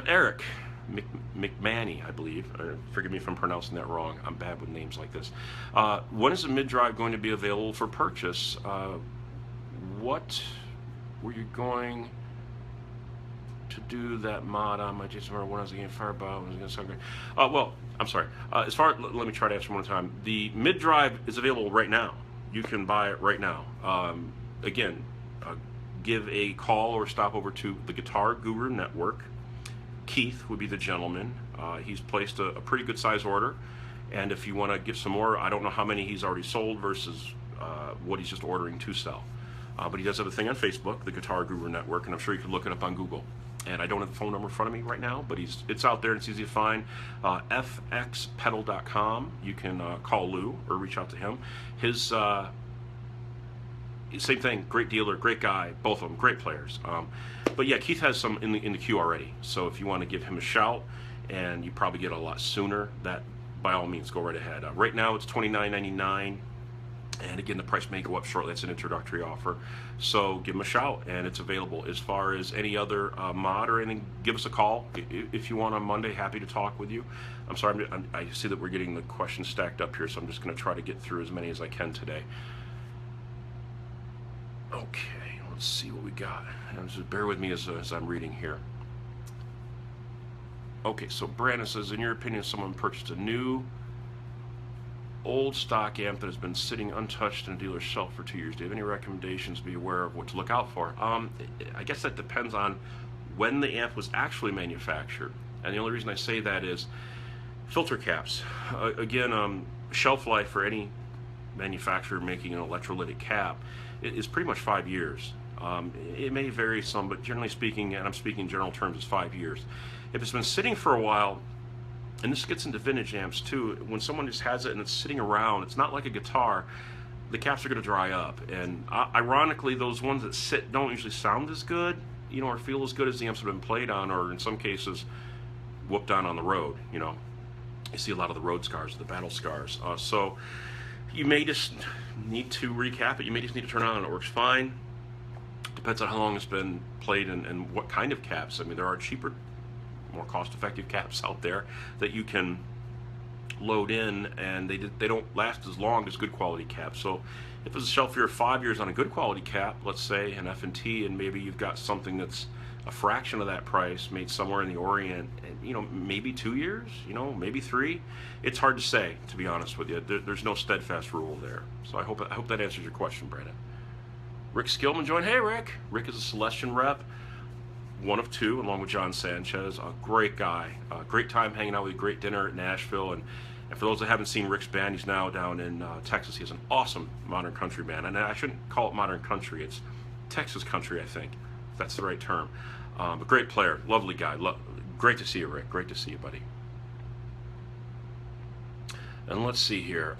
Eric McManny, I believe. Forgive me if I'm pronouncing that wrong. I'm bad with names like this. When is the mid-drive going to be available for purchase? What were you going to do that mod on my Jason when I was getting fired by? Was going to sound great. Well, I'm sorry. Let me try to answer one time. The mid-drive is available right now. You can buy it right now. Again, give a call or stop over to the Guitar Guru Network. Keith would be the gentleman. He's placed a pretty good size order, and if you want to get some more, I don't know how many he's already sold versus what he's just ordering to sell. But he does have a thing on Facebook, the Guitar Guru Network, and I'm sure you can look it up on Google. and I don't have the phone number in front of me right now, but it's out there and it's easy to find. fxpedal.com. You can call Lou or reach out to him. His same thing, great dealer, great guy, both of them, great players. But yeah, Keith has some in the queue already. So if you want to give him a shout, and you probably get a lot sooner, that by all means go right ahead. Right now it's $29.99. And again, the price may go up shortly. That's an introductory offer. So give them a shout, and it's available. As far as any other mod or anything, give us a call if you want on Monday. Happy to talk with you. I'm sorry, I see that we're getting the questions stacked up here, so I'm just going to try to get through as many as I can today. Okay, let's see what we got. Just bear with me as I'm reading here. Okay, so Brandon says, in your opinion, someone purchased a new old stock amp that has been sitting untouched in a dealer's shelf for 2 years. Do you have any recommendations to be aware of what to look out for? I guess that depends on when the amp was actually manufactured. And the only reason I say that is filter caps. Again, shelf life for any manufacturer making an electrolytic cap is pretty much 5 years. It may vary some, but generally speaking, and I'm speaking in general terms, it's 5 years. If it's been sitting for a while, and this gets into vintage amps too, when someone just has it and it's sitting around, it's not like a guitar, the caps are going to dry up. And ironically, those ones that sit don't usually sound as good, or feel as good as the amps that have been played on, or in some cases, whooped on the road. You see a lot of the road scars, the battle scars. So you may just need to recap it. You may just need to turn it on and it works fine. Depends on how long it's been played and what kind of caps. I mean, there are cheaper, more cost-effective caps out there that you can load in, and they don't last as long as good quality caps. So if it's a shelf here 5 years on a good quality cap, let's say an F&T, and maybe you've got something that's a fraction of that price made somewhere in the Orient, and maybe 2 years, maybe 3. It's hard to say, to be honest with you. There's no steadfast rule there. So I hope that answers your question, Brandon. Rick Skillman joined. Hey, Rick. Rick is a Celestian rep, one of two, along with John Sanchez. A great guy. Great time hanging out with you. Great dinner at Nashville. And for those that haven't seen Rick's band, he's now down in Texas. He has an awesome modern country band. And I shouldn't call it modern country. It's Texas country, I think, if that's the right term. A great player. Lovely guy. Great to see you, Rick. Great to see you, buddy. And let's see here.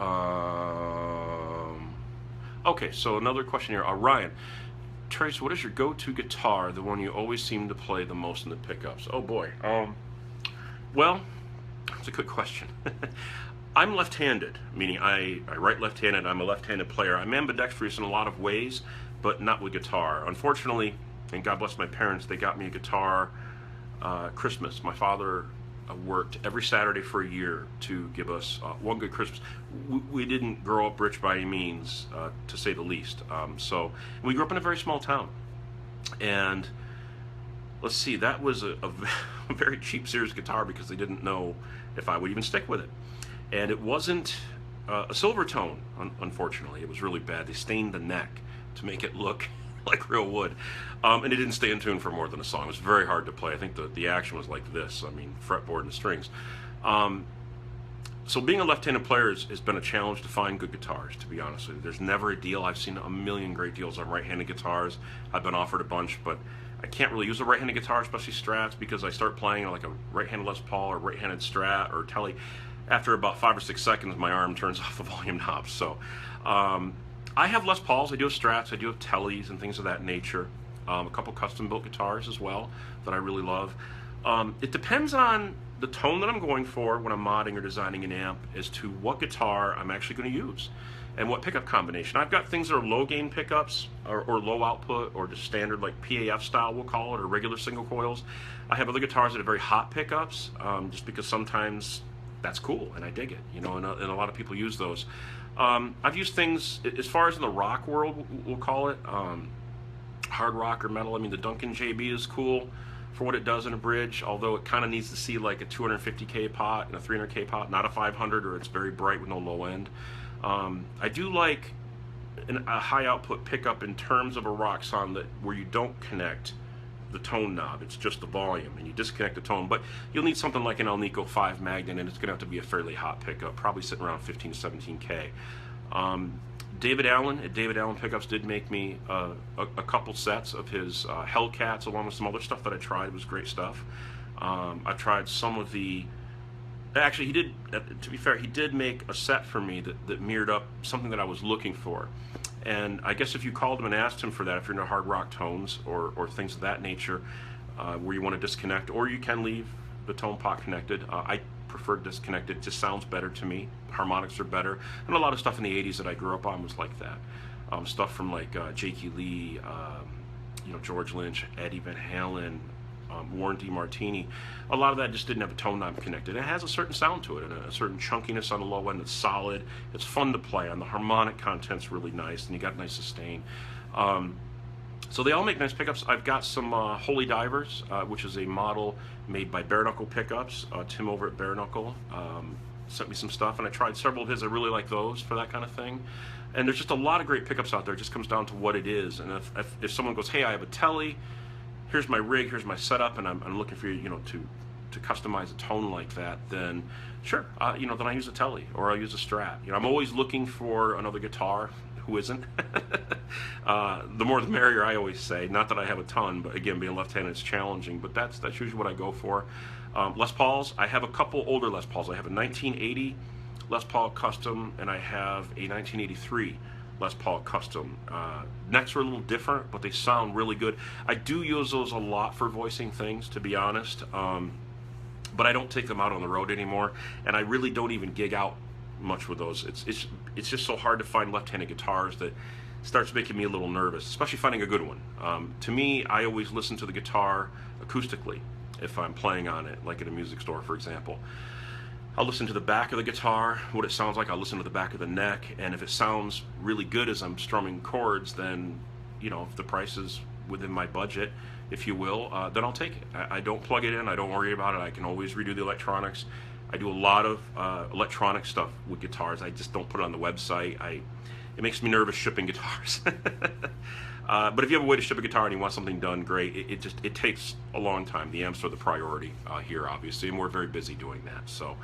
Okay, so another question here. Ryan. Trace, what is your go-to guitar, the one you always seem to play the most in the pickups? Oh boy. Well, that's a good question. I'm left-handed, meaning I write left-handed. I'm a left-handed player. I'm ambidextrous in a lot of ways, but not with guitar. Unfortunately, and God bless my parents, they got me a guitar Christmas. My father worked every Saturday for a year to give us one good Christmas. We didn't grow up rich by any means, to say the least. So we grew up in a very small town. And let's see, that was a very cheap Sears guitar because they didn't know if I would even stick with it. And it wasn't a silver tone, unfortunately. It was really bad. They stained the neck to make it look like real wood. And it didn't stay in tune for more than a song. It was very hard to play. I think the action was like this. I mean, fretboard and strings. So being a left-handed player has been a challenge to find good guitars, to be honest with you. There's never a deal. I've seen a million great deals on right-handed guitars. I've been offered a bunch, but I can't really use a right-handed guitar, especially Strats, because I start playing like a right-handed Les Paul or right-handed Strat or Tele. After about 5 or 6 seconds, my arm turns off the volume knob. So I have Les Pauls, I do have Strats, I do have Teles and things of that nature. A couple custom-built guitars as well that I really love. It depends on the tone that I'm going for when I'm modding or designing an amp as to what guitar I'm actually going to use and what pickup combination. I've got things that are low gain pickups or low output or just standard like PAF style, we'll call it, or regular single coils. I have other guitars that have very hot pickups just because sometimes that's cool and I dig it, and a lot of people use those. I've used things, as far as in the rock world, we'll call it, hard rock or metal. I mean, the Duncan JB is cool for what it does in a bridge, although it kind of needs to see like a 250K pot and a 300K pot, not a 500, or it's very bright with no low end. I do like a high output pickup in terms of a rock song where you don't connect the tone knob, it's just the volume, and you disconnect the tone. But you'll need something like an Alnico 5 Magnet, and it's going to have to be a fairly hot pickup, probably sitting around 15 to 17K. David Allen at David Allen Pickups did make me a couple sets of his Hellcats, along with some other stuff that I tried. It was great stuff. I tried some of the... Actually, he did, to be fair, he did make a set for me that mirrored up something that I was looking for. And I guess if you called him and asked him for that, if you're into hard rock tones or things of that nature, where you want to disconnect, or you can leave the tone pot connected. I prefer disconnected. It just sounds better to me. Harmonics are better. And a lot of stuff in the 80s that I grew up on was like that. Stuff from like Jakey Lee, George Lynch, Eddie Van Halen, Warren DeMartini. A lot of that just didn't have a tone knob connected. It has a certain sound to it and a certain chunkiness on the low end. It's solid. It's fun to play on. The harmonic content's really nice, and you got nice sustain. So they all make nice pickups. I've got some Holy Divers, which is a model made by Bare Knuckle Pickups. Tim over at Bare Knuckle sent me some stuff, and I tried several of his. I really like those for that kind of thing. And there's just a lot of great pickups out there. It just comes down to what it is. And if someone goes, hey, I have a Telly, here's my rig, here's my setup, and I'm looking for you, to customize a tone like that, then sure, then I use a Telly or I'll use a Strat. I'm always looking for another guitar. Who isn't? The more the merrier, I always say. Not that I have a ton, but again, being left-handed is challenging. But that's usually what I go for. Les Pauls. I have a couple older Les Pauls. I have a 1980 Les Paul Custom, and I have a 1983 Les Paul Custom. Necks are a little different, but they sound really good. I do use those a lot for voicing things, to be honest. But I don't take them out on the road anymore, and I really don't even gig out much with those. It's just so hard to find left-handed guitars that starts making me a little nervous, especially finding a good one. To me, I always listen to the guitar acoustically if I'm playing on it, like at a music store, for example. I'll listen to the back of the guitar, what it sounds like. I'll listen to the back of the neck, and if it sounds really good as I'm strumming chords, then if the price is within my budget, if you will, then I'll take it. I don't plug it in. I don't worry about it. I can always redo the electronics. I do a lot of electronic stuff with guitars. I just don't put it on the website. It makes me nervous shipping guitars. But if you have a way to ship a guitar and you want something done, great. It takes a long time. The amps are the priority here, obviously, and we're very busy doing that. So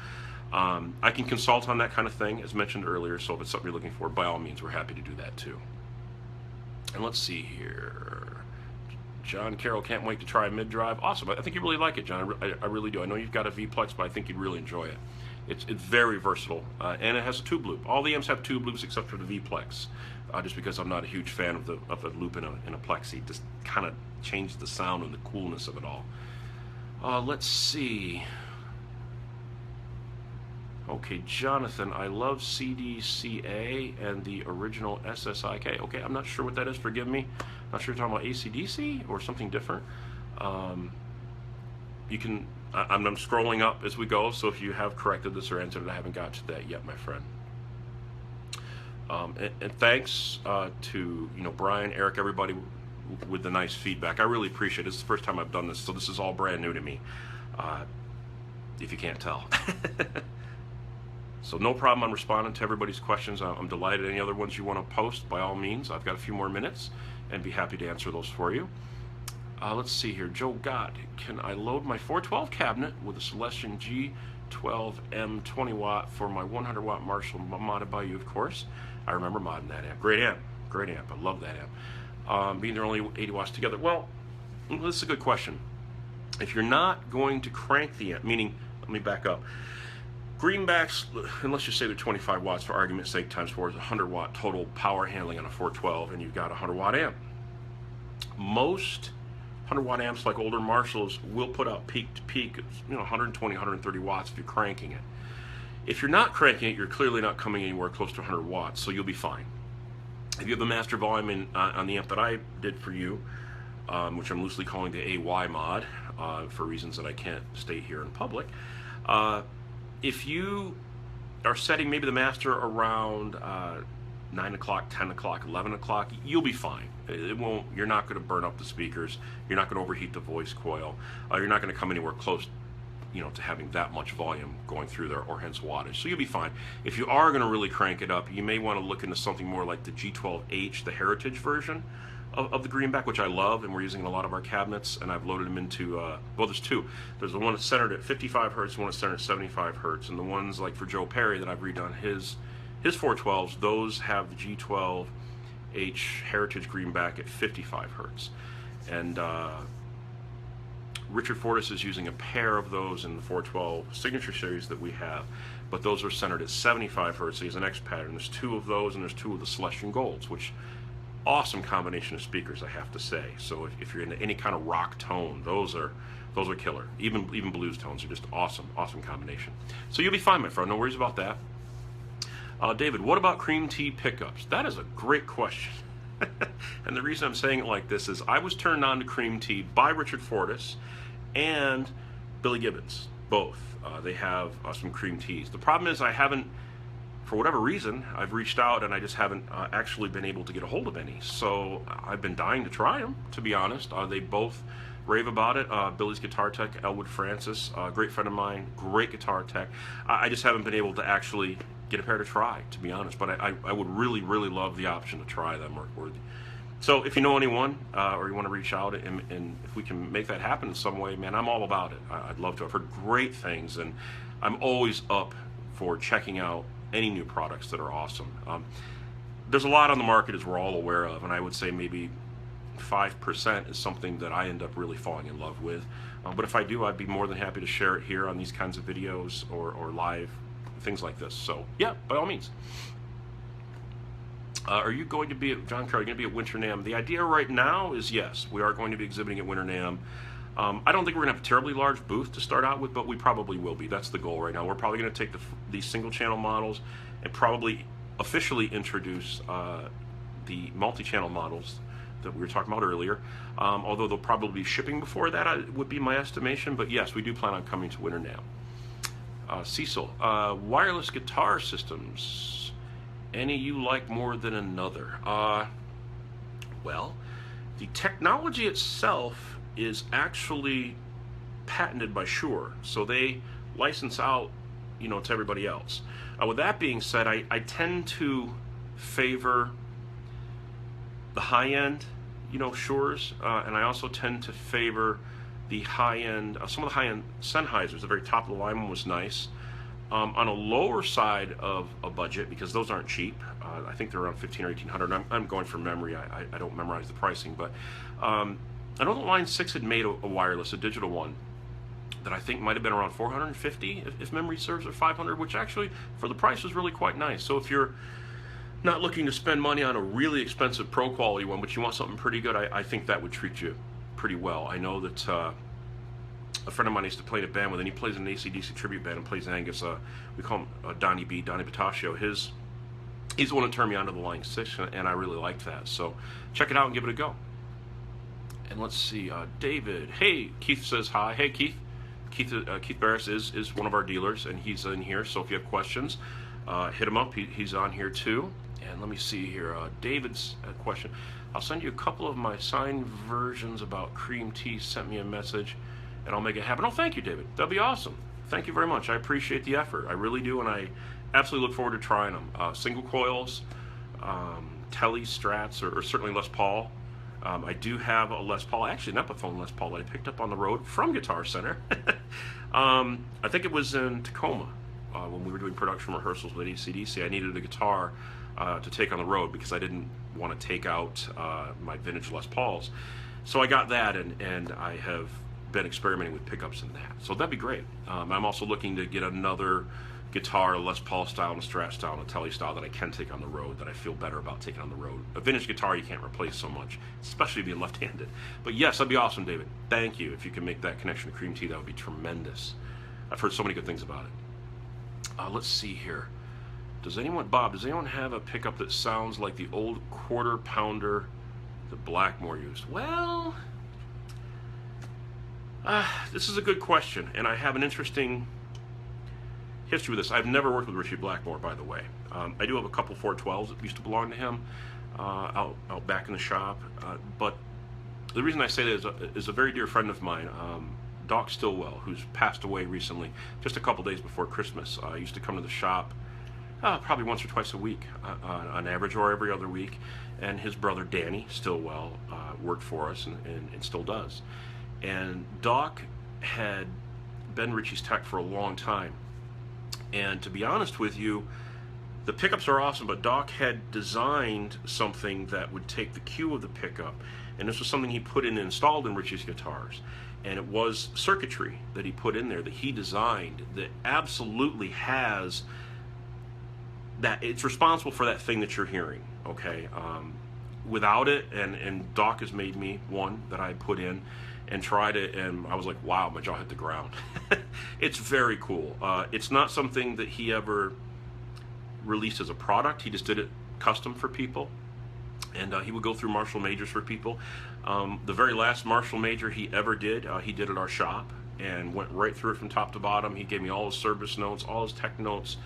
I can consult on that kind of thing, as mentioned earlier. So if it's something you're looking for, by all means, we're happy to do that too. And let's see here. John Carroll, can't wait to try mid-drive. Awesome. I think you really like it, John. I really do. I know you've got a v-plex, but I think you'd really enjoy it. It's very versatile, and it has a tube loop. All the amps have tube loops except for the v-plex, just because I'm not a huge fan of the loop in a plexi. It just kind of changes the sound and the coolness of it all. Let's see. Okay, Jonathan, I love CDCA and the original SSIK. Okay, I'm not sure what that is. Forgive me. Not sure you're talking about AC/DC or something different. You can. I'm scrolling up as we go, so if you have corrected this or answered it, I haven't got to that yet, my friend. And thanks to Brian, Eric, everybody with the nice feedback. I really appreciate it. This is the first time I've done this, so this is all brand new to me. If you can't tell. So no problem on responding to everybody's questions. I'm delighted. Any other ones you want to post, by all means. I've got a few more minutes and be happy to answer those for you. Let's see here. Joe Gott, can I load my 412 cabinet with a Celestion G12M 20 watt for my 100 watt Marshall modded by you, of course. I remember modding that amp. Great amp. Great amp. I love that amp. Being they're only 80 watts together. Well, this is a good question. If you're not going to crank the amp, meaning, let me back up. Greenbacks, and let's just say they're 25 watts for argument's sake, times 4 is 100 watt total power handling on a 412, and you've got a 100 watt amp. Most 100 watt amps, like older Marshalls, will put out peak to peak, 120, 130 watts if you're cranking it. If you're not cranking it, you're clearly not coming anywhere close to 100 watts, so you'll be fine. If you have the master volume on the amp that I did for you, which I'm loosely calling the AY mod, for reasons that I can't state here in public, if you are setting maybe the master around 9 o'clock, 10 o'clock, 11 o'clock, you'll be fine. You're not going to burn up the speakers. You're not going to overheat the voice coil. You're not going to come anywhere close, to having that much volume going through there, or hence wattage. So you'll be fine. If you are going to really crank it up, you may want to look into something more like the G12H, the Heritage version of the Greenback, which I love, and we're using in a lot of our cabinets, and I've loaded them into, well, there's two. There's the one that's centered at 55 hertz, one that's centered at 75 hertz, and the ones like for Joe Perry that I've redone his his 412s, those have the G12H Heritage Greenback at 55 hertz. And Richard Fortus is using a pair of those in the 412 Signature Series that we have, but those are centered at 75 hertz. He has an X pattern. There's two of those, and there's two of the Celestian Golds, which awesome combination of speakers, I have to say. So if you're into any kind of rock tone, those are killer. Even blues tones are just awesome combination. So you'll be fine, my friend. No worries about that. David, what about cream tea pickups? That is a great question. And the reason I'm saying it like this is I was turned on to cream tea by Richard Fortus and Billy Gibbons, both. They have some cream teas. The problem is I haven't, for whatever reason, I've reached out and I just haven't actually been able to get a hold of any. So I've been dying to try them, to be honest. They both rave about it. Billy's guitar tech, Elwood Francis, great friend of mine, great guitar tech. I just haven't been able to actually get a pair to try, to be honest. But I would really, really love the option to try them. So if you know anyone or you want to reach out and if we can make that happen in some way, man, I'm all about it. I'd love to. I've heard great things, and I'm always up for checking out any new products that are awesome. There's a lot on the market, as we're all aware of, and I would say maybe 5% is something that I end up really falling in love with. But if I do, I'd be more than happy to share it here on these kinds of videos or live, things like this. So yeah, by all means. Are you going to be at, John Carr, are you going to be at Winter NAMM? The idea right now is yes, we are going to be exhibiting at Winter NAMM. I don't think we're going to have a terribly large booth to start out with, but we probably will be. That's the goal right now. We're probably going to take these single channel models and probably officially introduce the multi-channel models that we were talking about earlier. Although they'll probably be shipping before that, would be my estimation. But yes, we do plan on coming to Winter NAMM. Cecil, wireless guitar systems. Any you like more than another? Well, the technology itself is actually patented by Shure, so they license out, to everybody else. With that being said, I tend to favor the high-end, Shures, and I also tend to favor the high-end, some of the high-end Sennheisers. The very top of the line one was nice. On a lower side of a budget, because those aren't cheap, I think they're around $1,500 or $1,800. I'm going from memory. I don't memorize the pricing, but I know that Line 6 had made a wireless, a digital one, that I think might have been around $450, if memory serves, or $500, which actually, for the price, was really quite nice. So if you're not looking to spend money on a really expensive pro quality one, but you want something pretty good, I think that would treat you pretty well. I know that a friend of mine used to play in a band with, and he plays in an AC/DC tribute band and plays Angus. We call him Donnie Bataccio. He's the one that turned me on to the Line 6, and I really liked that. So check it out and give it a go. And let's see, David. Hey, Keith says hi. Hey, Keith. Keith Barris is one of our dealers, and he's in here. So if you have questions, hit him up. He's on here too. And let me see here. David's question. I'll send you a couple of my signed versions about cream tea. Sent me a message, and I'll make it happen. Oh, thank you, David. That'll be awesome. Thank you very much. I appreciate the effort. I really do, and I absolutely look forward to trying them. Single coils, Tele Strats, or certainly Les Paul. I do have a Les Paul, actually an Epiphone Les Paul that I picked up on the road from Guitar Center. I think it was in Tacoma when we were doing production rehearsals with AC/DC. I needed a guitar to take on the road because I didn't want to take out my vintage Les Pauls. So I got that, and I have been experimenting with pickups in that. So that'd be great. I'm also looking to get another guitar, a Les Paul style and a Strat style and a Tele style that I can take on the road, that I feel better about taking on the road. A vintage guitar you can't replace so much, especially being left-handed. But yes, that'd be awesome, David. Thank you. If you can make that connection to cream tea, that would be tremendous. I've heard so many good things about it. Let's see here. Bob, does anyone have a pickup that sounds like the old quarter pounder that Blackmore used? Well, this is a good question, and I have an interesting history with this. I've never worked with Richie Blackmore, by the way. I do have a couple 412s that used to belong to him out back in the shop. But the reason I say that is a very dear friend of mine, Doc Stillwell, who's passed away recently, just a couple days before Christmas. Used to come to the shop probably once or twice a week on average, or every other week. And his brother Danny Stillwell worked for us and still does. And Doc had been Richie's tech for a long time. And to be honest with you, The pickups are awesome, but Doc had designed something that would take the cue of the pickup, and this was something he put in and installed in Richie's guitars. And it was circuitry that he put in there that he designed that absolutely has that, it's responsible for that thing that you're hearing, okay? Without it, and Doc has made me one that I put in and tried it, and I was like, wow, my jaw hit the ground. It's very cool. It's not something that he ever released as a product. He just did it custom for people, and he would go through Marshall majors for people. The very last Marshall major he ever did, he did at our shop and went right through it from top to bottom. He gave me all his service notes, all his tech notes,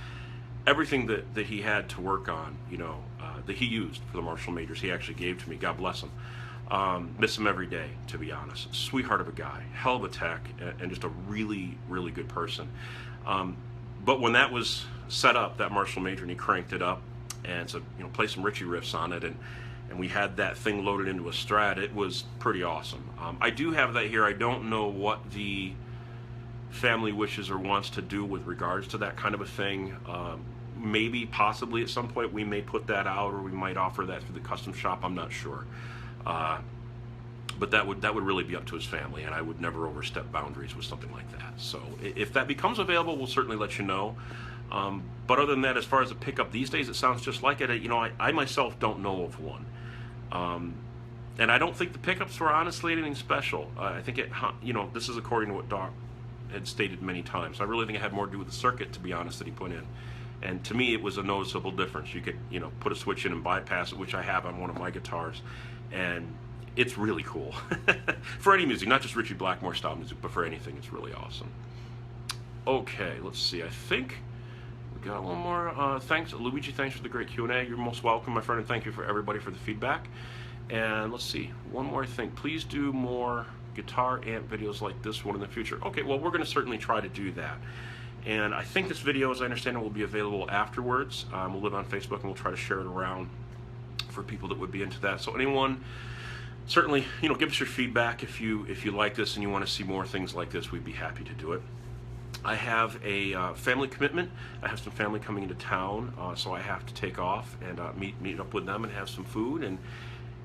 everything that he had to work on, you know, that he used for the Marshall majors, he actually gave to me. God bless him. Miss him every day, to be honest. Sweetheart of a guy, hell of a tech, and just a really, really good person. But when that was set up, that Marshall major, and he cranked it up and said, you know, play some Richie riffs on it, and we had that thing loaded into a Strat, it was pretty awesome. I do have that here. I don't know what the family wishes or wants to do with regards to that kind of a thing. Maybe, possibly at some point we may put that out, or we might offer that through the custom shop. I'm not sure. But that would really be up to his family, and I would never overstep boundaries with something like that. So if that becomes available, we'll certainly let you know. But other than that, as far as a pickup these days, it sounds just like it. You know, I myself don't know of one. And I don't think the pickups were honestly anything special. I think it, you know, this is according to what Doc had stated many times. I really think it had more to do with the circuit, to be honest, that he put in. And to me, it was a noticeable difference. You could, you know, put a switch in and bypass it, which I have on one of my guitars, and it's really cool. For any music, not just Richie Blackmore style music, but for anything, it's really awesome. Okay, let's see. I think we got one more. Thanks, Luigi. Thanks for the great Q&A. You're most welcome, my friend, and thank you for everybody for the feedback. And let's see, one more thing. Please do more guitar amp videos like this one in the future. Okay, well, we're going to certainly try to do that. And I think this video, as I understand it, will be available afterwards. We'll live on Facebook, and we'll try to share it around for people that would be into that. So anyone, certainly, you know, give us your feedback. If you like this and you want to see more things like this, we'd be happy to do it. I have a family commitment. I have some family coming into town, so I have to take off and meet up with them and have some food and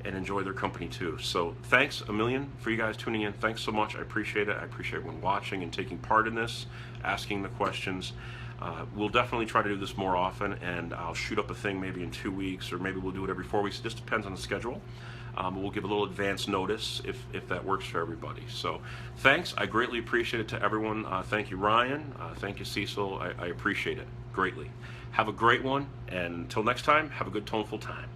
enjoy their company too. So thanks a million for you guys tuning in. Thanks so much. I appreciate it. I appreciate everyone watching and taking part in this, asking the questions. We'll definitely try to do this more often, and I'll shoot up a thing maybe in 2 weeks, or maybe we'll do it every 4 weeks. It just depends on the schedule. We'll give a little advance notice if that works for everybody. So thanks. I greatly appreciate it to everyone. Thank you, Ryan. Thank you, Cecil. I appreciate it greatly. Have a great one, and until next time, have a good toneful time.